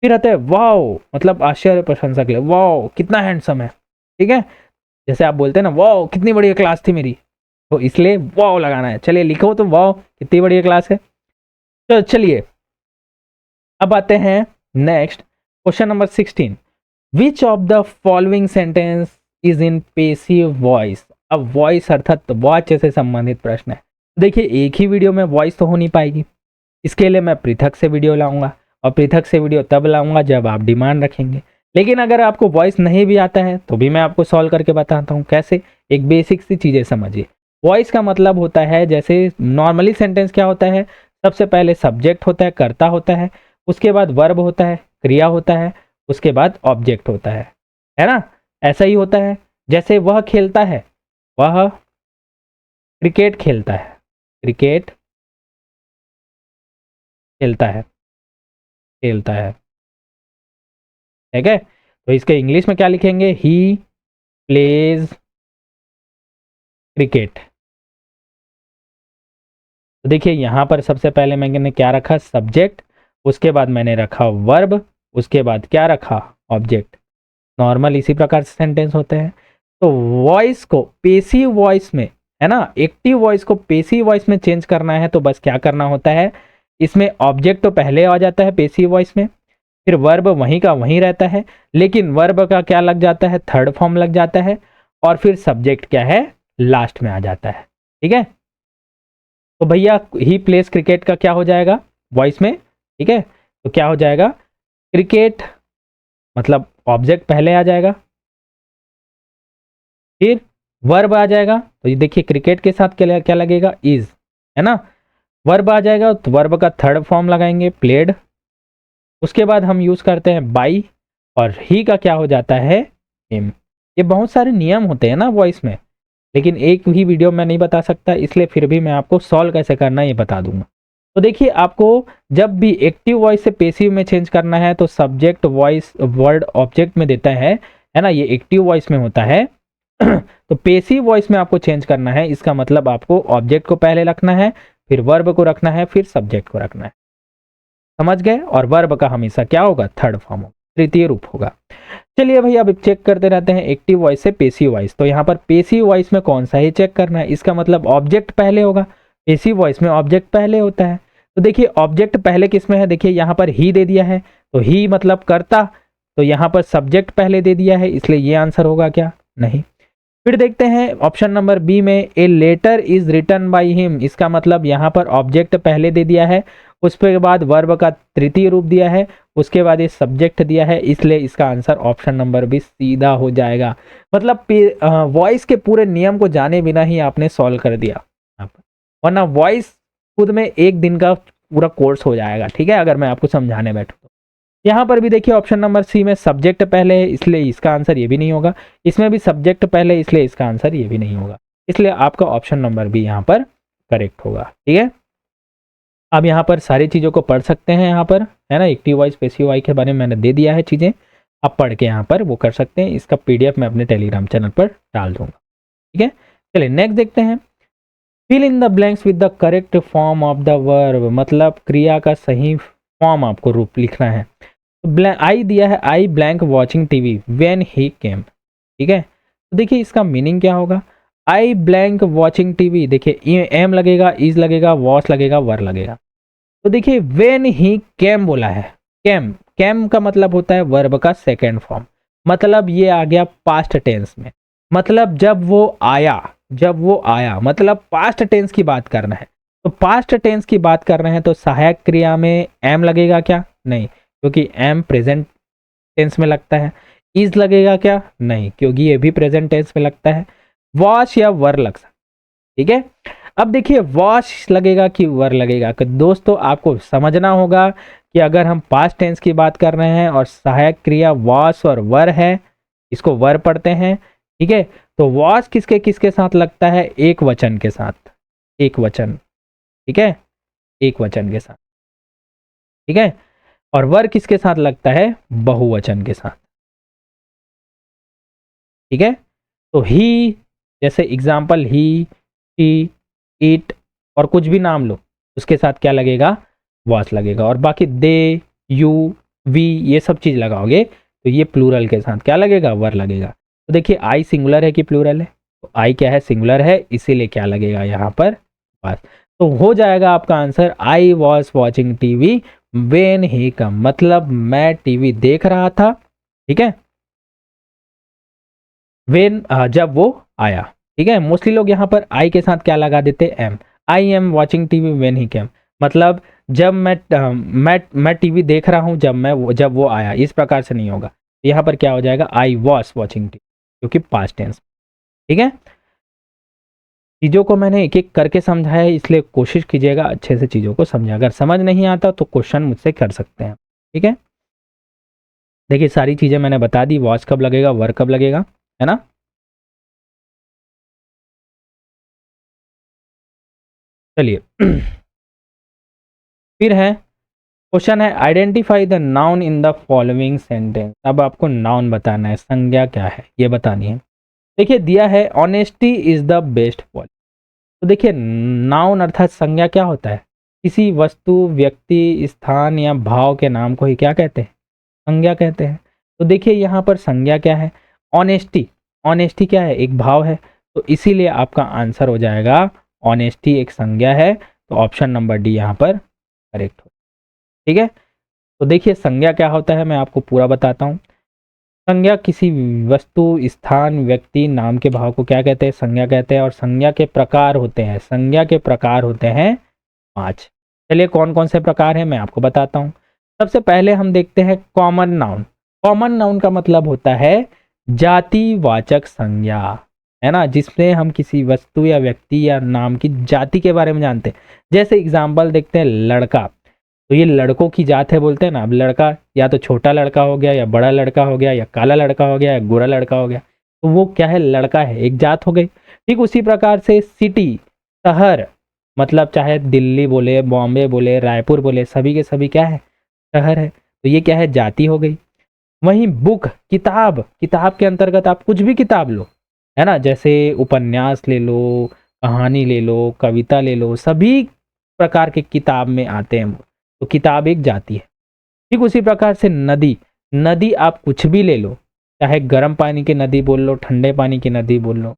फिर आता है वाओ, मतलब आश्चर्य प्रशंसा के लिए, वाओ कितना हैंडसम है। ठीक है, जैसे आप बोलते हैं ना, वाओ कितनी बढ़िया क्लास थी मेरी, तो इसलिए वाओ लगाना है। चलिए लिखो तो, वाओ कितनी बढ़िया क्लास है। तो चलिए अब आते हैं next, question number 16, which of the following sentence is in passive voice. अब वॉइस अर्थात वॉच से संबंधित प्रश्न है। देखिए एक ही वीडियो में वॉइस तो हो नहीं पाएगी, इसके लिए मैं पृथक से वीडियो लाऊंगा, और पृथक से वीडियो तब लाऊंगा जब आप डिमांड रखेंगे। लेकिन अगर आपको वॉइस नहीं भी आता है तो भी मैं आपको सॉल्व करके बताता हूँ कैसे। एक बेसिक सी चीज़ें समझिए। वॉइस का मतलब होता है, जैसे नॉर्मली सेंटेंस क्या होता है, सबसे पहले सब्जेक्ट होता है, कर्ता होता है, उसके बाद वर्ब होता है, क्रिया होता है, उसके बाद ऑब्जेक्ट होता है ना। ऐसा ही होता है। जैसे वह खेलता है, वह क्रिकेट खेलता है, क्रिकेट खेलता है, खेलता है, ठीक है। तो इसके इंग्लिश में क्या लिखेंगे, ही प्लेज क्रिकेट। तो देखिए यहाँ पर सबसे पहले मैंने क्या रखा, सब्जेक्ट, उसके बाद मैंने रखा वर्ब, उसके बाद क्या रखा, ऑब्जेक्ट। नॉर्मल इसी प्रकार से सेंटेंस होते हैं। तो वॉइस को पेसिव वॉइस में, है ना, एक्टिव वॉइस को पेसिव वॉइस में चेंज करना है तो बस क्या करना होता है, इसमें ऑब्जेक्ट तो पहले आ जाता है पेसिव वॉइस में, फिर वर्ब वहीं का वहीं रहता है, लेकिन वर्ब का क्या लग जाता है, थर्ड फॉर्म लग जाता है, और फिर सब्जेक्ट क्या है, लास्ट में आ जाता है, ठीक है। तो भैया ही प्लेस क्रिकेट का क्या हो जाएगा वॉइस में, ठीक है। तो क्या हो जाएगा, क्रिकेट मतलब ऑब्जेक्ट पहले आ जाएगा, फिर वर्ब आ जाएगा। तो ये देखिए क्रिकेट के साथ क्या क्या लगेगा, इज, है ना। वर्ब आ जाएगा तो वर्ब का थर्ड फॉर्म लगाएंगे, प्लेड। उसके बाद हम यूज करते हैं बाई, और ही का क्या हो जाता है, हिम। ये बहुत सारे नियम होते हैं ना वॉइस में, लेकिन एक ही वीडियो में नहीं बता सकता, इसलिए फिर भी मैं आपको सॉल्व कैसे करना है ये बता दूंगा। तो देखिए आपको जब भी एक्टिव वॉइस से पेसिव में चेंज करना है तो सब्जेक्ट वॉइस वर्ड ऑब्जेक्ट में देता है ना, ये एक्टिव वॉइस में होता है। तो पेसिव वॉइस में आपको चेंज करना है, इसका मतलब आपको ऑब्जेक्ट को पहले रखना है, फिर वर्ब को रखना है, फिर सब्जेक्ट को रखना है, समझ गए। और वर्ब का हमेशा क्या होगा, थर्ड फॉर्म होगा, तृतीय रूप होगा। चलिए भैया अब चेक करते रहते हैं एक्टिव वॉइस से पेसिव वॉइस। तो यहाँ पर पेसिव वॉइस में कौन सा ही चेक करना है, इसका मतलब ऑब्जेक्ट पहले होगा। पेसिव वॉइस में ऑब्जेक्ट पहले होता है। तो देखिए ऑब्जेक्ट पहले किस में है, देखिए यहाँ पर ही दे दिया है, तो ही मतलब कर्ता, तो यहाँ पर सब्जेक्ट पहले दे दिया है, इसलिए ये आंसर होगा क्या, नहीं। फिर देखते हैं ऑप्शन नंबर बी में, a letter is written by him. इसका मतलब यहाँ पर ऑब्जेक्ट पहले दे दिया है, उसके बाद वर्ब का तृतीय रूप दिया है, उसके बाद ये सब्जेक्ट दिया है, इसलिए इसका आंसर ऑप्शन नंबर बी सीधा हो जाएगा। मतलब वॉइस के पूरे नियम को जाने बिना ही आपने सॉल्व कर दिया, वरना वॉइस खुद में एक दिन का पूरा कोर्स हो जाएगा, ठीक है, अगर मैं आपको समझाने बैठूँ तो। यहाँ पर भी देखिए ऑप्शन नंबर सी में सब्जेक्ट पहले है, इसलिए इसका आंसर ये भी नहीं होगा। इसमें भी सब्जेक्ट पहले, इसलिए इसका आंसर ये भी नहीं होगा। इसलिए आपका ऑप्शन नंबर बी यहाँ पर करेक्ट होगा, ठीक है। अब यहाँ पर सारी चीज़ों को पढ़ सकते हैं, यहाँ पर है ना, एक्टिव वॉइस पेसिव वॉइस के बारे में मैंने दे दिया है चीज़ें, आप पढ़ के यहाँ पर वो कर सकते हैं। इसका PDF मैं अपने टेलीग्राम चैनल पर डाल दूंगा, ठीक है। चलिए नेक्स्ट देखते हैं, fill in the blanks with the correct form of the verb. मतलब क्रिया का सही फॉर्म आपको रूप लिखना है। आई दिया है, I blank watching TV when he came, ठीक है। तो देखिए इसका मीनिंग क्या होगा, आई ब्लैंक वॉचिंग टीवी, देखिए एम लगेगा, इज लगेगा, वॉच लगेगा, वर लगेगा। तो देखिए व्हेन ही केम बोला है, केम, केम का मतलब होता है वर्ब का सेकेंड फॉर्म, मतलब ये आ गया पास्ट टेंस में, मतलब जब वो आया, जब वो आया, मतलब पास्ट टेंस की बात करना है। तो पास्ट टेंस की बात कर रहे हैं तो सहायक क्रिया में एम लगेगा क्या, नहीं, क्योंकि एम प्रेजेंट टेंस में लगता है। इज लगेगा क्या, नहीं, क्योंकि ये भी प्रेजेंट टेंस में लगता है। वॉच या वर लग सकता, ठीक है। अब देखिए वॉच लगेगा कि वर लगेगा, तो दोस्तों आपको समझना होगा कि अगर हम पास्ट टेंस की बात कर रहे हैं और सहायक क्रिया वॉच और वर है, इसको वर पढ़ते हैं, ठीक है। तो वॉच किसके किसके साथ लगता है, एक वचन के साथ, एक वचन, ठीक है, एक वचन के साथ, ठीक है। और वर किसके साथ लगता है, बहुवचन के साथ, ठीक है। तो ही, जैसे एग्जाम्पल ही, शी, इट, और कुछ भी नाम लो, उसके साथ क्या लगेगा, वॉच लगेगा। और बाकी दे, यू, वी, ये सब चीज लगाओगे तो ये प्लूरल के साथ क्या लगेगा, वर लगेगा। तो देखिए आई सिंगुलर है कि प्लूरल है, तो आई क्या है, सिंगुलर है, इसीलिए क्या लगेगा यहाँ पर, वॉच। तो हो जाएगा आपका answer, I was watching TV when he come, मतलब मैं टीवी देख रहा था, ठीक है, व्हेन जब वो आया, ठीक है। मोस्टली लोग यहाँ पर आई के साथ क्या लगा देते, am. I am watching TV when he came, मतलब जब मैं टीवी देख रहा हूँ जब वो आया, इस प्रकार से नहीं होगा। यहाँ पर क्या हो जाएगा, आई वॉज वॉचिंग टीवी, क्योंकि पास्ट टेंस, ठीक है। चीज़ों को मैंने एक एक करके समझाया है, इसलिए कोशिश कीजिएगा अच्छे से चीज़ों को समझे। अगर समझ नहीं आता तो क्वेश्चन मुझसे कर सकते हैं, ठीक है। देखिए सारी चीज़ें मैंने बता दी, वॉच कब लगेगा, वर्क कब लगेगा, है ना। चलिए फिर है क्वेश्चन है, identify the noun in the following sentence. अब आपको नाउन बताना है, संज्ञा क्या है ये बतानी है। देखिए दिया है honesty is the best policy. तो देखिए नाउन अर्थात संज्ञा क्या होता है, किसी वस्तु, व्यक्ति, स्थान या भाव के नाम को ही क्या कहते हैं, संज्ञा कहते हैं। तो देखिए यहाँ पर संज्ञा क्या है, ऑनेस्टी। ऑनेस्टी क्या है, एक भाव है, तो इसीलिए आपका आंसर हो जाएगा ऑनेस्टी एक संज्ञा है, तो ऑप्शन नंबर डी यहाँ पर करेक्ट हो, ठीक है। तो देखिए संज्ञा क्या होता है, मैं आपको पूरा बताता हूँ। संज्ञा किसी वस्तु, स्थान, व्यक्ति, नाम के भाव को क्या कहते हैं, संज्ञा कहते हैं। और संज्ञा के प्रकार होते हैं, संज्ञा के प्रकार होते हैं 5। चलिए कौन कौन से प्रकार हैं मैं आपको बताता हूँ। सबसे पहले हम देखते हैं कॉमन नाउन। कॉमन नाउन का मतलब होता है जातिवाचक संज्ञा, है ना, जिसमें हम किसी वस्तु या व्यक्ति या नाम की जाति के बारे में जानते हैं। जैसे एग्जाम्पल देखते हैं लड़का, तो ये लड़कों की जात है बोलते हैं ना। अब लड़का या तो छोटा लड़का हो गया, या बड़ा लड़का हो गया, या काला लड़का हो गया, या गोरा लड़का हो गया, तो वो क्या है, लड़का है, एक जात हो गई। ठीक उसी प्रकार से सिटी, शहर, मतलब चाहे दिल्ली बोले, बॉम्बे बोले, रायपुर बोले, सभी के सभी क्या है, शहर है, तो ये क्या है, जाति हो गई। वहीं बुक, किताब, किताब के अंतर्गत आप कुछ भी किताब लो, है ना, जैसे उपन्यास ले लो, कहानी ले लो, कविता ले लो, सभी प्रकार के किताब में आते हैं, तो किताब एक जाति है। ठीक उसी प्रकार से नदी, नदी आप कुछ भी ले लो, चाहे गर्म पानी की नदी बोल लो, ठंडे पानी की नदी बोल लो,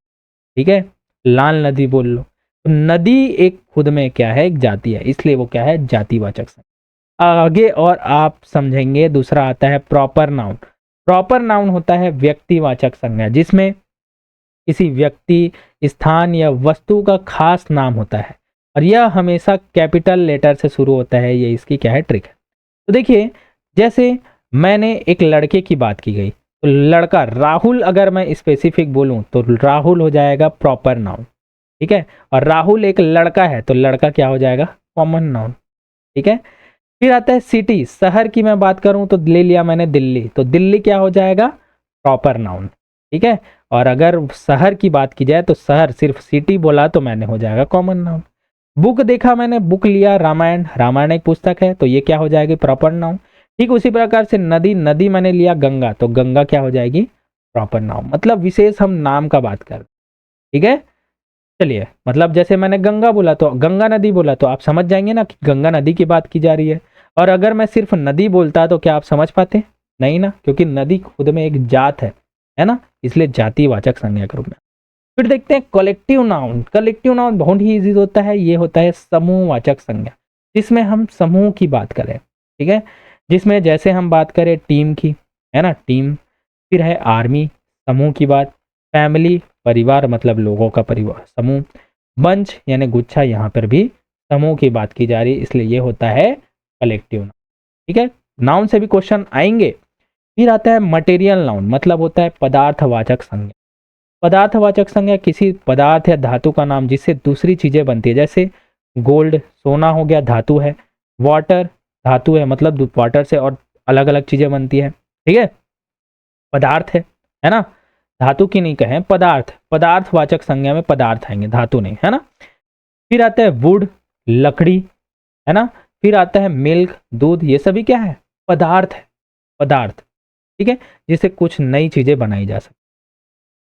ठीक है, लाल नदी बोल लो, तो नदी एक खुद में क्या है, एक जाति है, इसलिए वो क्या है, जातिवाचक संज्ञा। आगे और आप समझेंगे, दूसरा आता है प्रॉपर नाउन। प्रॉपर नाउन होता है व्यक्तिवाचक संज्ञा, जिसमें किसी व्यक्ति, स्थान या वस्तु का खास नाम होता है, और यह हमेशा कैपिटल लेटर से शुरू होता है, ये इसकी क्या है, ट्रिक है। तो देखिए जैसे मैंने एक लड़के की बात की गई, तो लड़का राहुल, अगर मैं स्पेसिफिक बोलूं तो राहुल हो जाएगा प्रॉपर नाउन, ठीक है। और राहुल एक लड़का है, तो लड़का क्या हो जाएगा, कॉमन नाउन, ठीक है। फिर आता है सिटी, शहर की मैं बात करूं तो ले लिया मैंने दिल्ली, तो दिल्ली क्या हो जाएगा, प्रॉपर नाउन, ठीक है। और अगर शहर की बात की जाए तो शहर, सिर्फ सिटी बोला तो मैंने हो जाएगा कॉमन नाउन। बुक देखा मैंने, बुक लिया रामायण, रामायण एक पुस्तक है, तो ये क्या हो जाएगी, प्रॉपर नाउन। ठीक उसी प्रकार से नदी, नदी मैंने लिया गंगा, तो गंगा क्या हो जाएगी, प्रॉपर नाउन। मतलब विशेष हम नाम का बात कर, ठीक है। चलिए मतलब जैसे मैंने गंगा बोला तो गंगा नदी बोला, तो आप समझ जाएंगे ना कि गंगा नदी की बात की जा रही है। और अगर मैं सिर्फ नदी बोलता तो क्या आप समझ पाते, नहीं ना, क्योंकि नदी खुद में एक जात है ना, इसलिए जातिवाचक संज्ञा के रूप में। फिर देखते हैं कलेक्टिव नाउन। कलेक्टिव नाउन बहुत ही इजी होता है, ये होता है समूहवाचक संज्ञा, जिसमें हम समूह की बात करें, ठीक है। जिसमें जैसे हम बात करें टीम की, है ना, टीम। फिर है आर्मी, समूह की बात। फैमिली, परिवार, मतलब लोगों का परिवार, समूह। बंच यानी गुच्छा, यहाँ पर भी समूह की बात की जा रही है, इसलिए ये होता है कलेक्टिव नाउन, ठीक है। नाउन से भी क्वेश्चन आएंगे। फिर आता है मटेरियल नाउन, मतलब होता है पदार्थवाचक संज्ञा। पदार्थवाचक संज्ञा किसी पदार्थ या धातु का नाम जिससे दूसरी चीजें बनती है, जैसे गोल्ड, सोना हो गया, धातु है। वाटर, धातु है, मतलब वाटर से और अलग अलग चीजें बनती है, ठीक है। पदार्थ है ना, धातु की नहीं कहें, पदार्थ, पदार्थवाचक संज्ञा में पदार्थ आएंगे, धातु नहीं, है ना। फिर आता है वुड, लकड़ी, है ना। फिर आता है मिल्क, दूध, ये सभी क्या है, पदार्थ है, पदार्थ, ठीक है, जिससे कुछ नई चीजें बनाई जा सकती,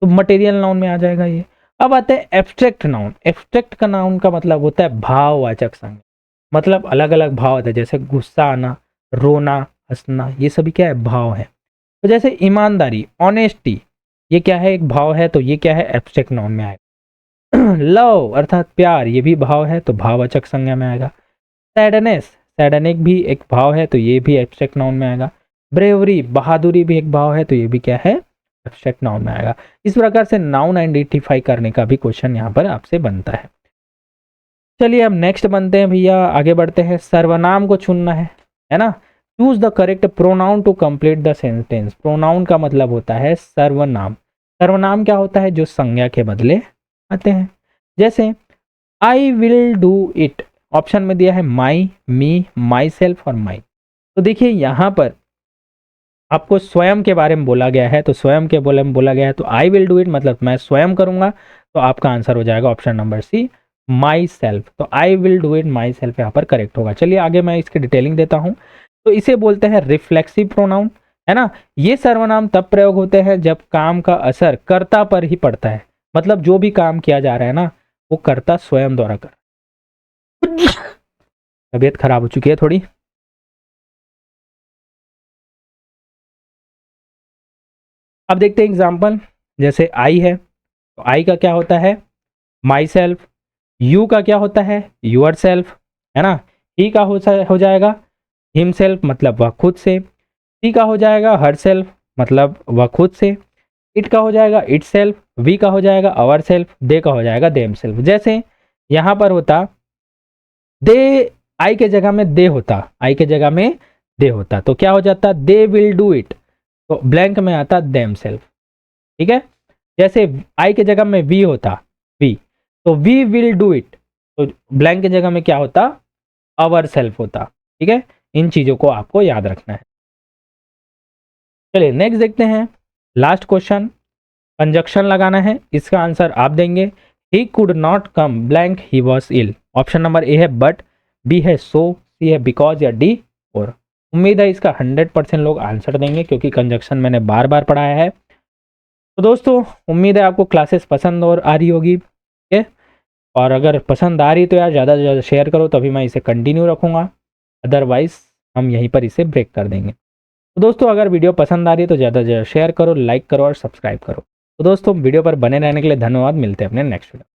तो मटेरियल नाउन में आ जाएगा ये। अब आते हैं एब्स्ट्रैक्ट नाउन। एब्स्ट्रैक्ट का नाउन का मतलब होता है भाववाचक संज्ञा, मतलब अलग अलग भाव होते हैं, जैसे गुस्सा आना, रोना, हंसना, ये सभी क्या है, भाव है। तो जैसे ईमानदारी, ऑनेस्टी, ये क्या है, एक भाव है, तो ये क्या है, एब्स्ट्रैक्ट नाउन में आएगा। लव अर्थात प्यार, ये भी भाव है, तो भाववाचक संज्ञा में आएगा। सैडनेस, सैडनिक भी एक भाव है तो ये भी एब्स्ट्रैक्ट नाउन में आएगा। ब्रेवरी बहादुरी भी एक भाव है तो ये भी क्या है, एब्स्ट्रैक्ट नाउन में आएगा। इस प्रकार से नाउन आइडेंटिफाई करने का भी क्वेश्चन यहाँ पर आपसे बनता है। चलिए अब नेक्स्ट बनते हैं भैया, आगे बढ़ते हैं। सर्वनाम को चुनना है ना। Choose the correct pronoun to complete the sentence. Pronoun का मतलब होता है सर्वनाम। सर्वनाम क्या होता है, जो संज्ञा के बदले आते हैं। जैसे आई विल डू इट, ऑप्शन में दिया है माई, मी, माई सेल्फ और माई। तो देखिए यहाँ पर आपको स्वयं के बारे में बोला गया है, तो स्वयं के बारे में बोला गया है तो आई विल डू इट मतलब मैं स्वयं करूंगा, तो आपका आंसर हो जाएगा option number C, myself. तो I will do it myself यहाँ पर करेक्ट होगा। चलिए आगे मैं इसकी डिटेलिंग देता हूँ। तो इसे बोलते हैं रिफ्लेक्सिव प्रोनाउन, है ना। ये सर्वनाम तब प्रयोग होते हैं जब काम का असर कर्ता पर ही पड़ता है, मतलब जो भी काम किया जा रहा है ना वो कर्ता स्वयं द्वारा कर। तबीयत खराब हो चुकी है थोड़ी। अब देखते हैं एग्जाम्पल। जैसे आई है तो आई का क्या होता है, माई सेल्फ। यू का क्या होता है, यूअर सेल्फ, है ना। ही का हो जाएगा हिम सेल्फ मतलब वह खुद से। सी का हो जाएगा हर सेल्फ मतलब वह खुद से। इट का हो जाएगा इट सेल्फ। वी का हो जाएगा अवर सेल्फ। दे का हो जाएगा देम सेल्फ। जैसे यहाँ पर होता दे, आई के जगह में दे होता, आई के जगह में दे होता तो क्या हो जाता, दे विल डू इट, तो ब्लैंक में आता देम सेल्फ। ठीक है। जैसे आई के जगह में वी होता, वी, तो वी विल डू इट, तो ब्लैंक की जगह में क्या होता, अवर सेल्फ होता। ठीक है, इन चीजों को आपको याद रखना है। चलिए नेक्स्ट देखते हैं, लास्ट क्वेश्चन। कंजक्शन लगाना है, इसका आंसर आप देंगे। He could not come blank he was ill. Option number A है बट, बी है सो, सी है बिकॉज या डी और। उम्मीद है इसका 100% लोग आंसर देंगे क्योंकि कंजक्शन मैंने बार बार पढ़ाया है। तो दोस्तों उम्मीद है आपको क्लासेस पसंद और आ रही होगी। ठीक है, और अगर पसंद आ रही तो यार ज़्यादा से ज़्यादा शेयर करो, तभी मैं इसे कंटिन्यू रखूँगा, अदरवाइज हम यहीं पर इसे ब्रेक कर देंगे। तो दोस्तों अगर वीडियो पसंद आ रही है तो ज़्यादा से ज़्यादा शेयर करो, लाइक करो और सब्सक्राइब करो। तो दोस्तों वीडियो पर बने रहने के लिए धन्यवाद। मिलते हैं अपने नेक्स्ट वीडियो।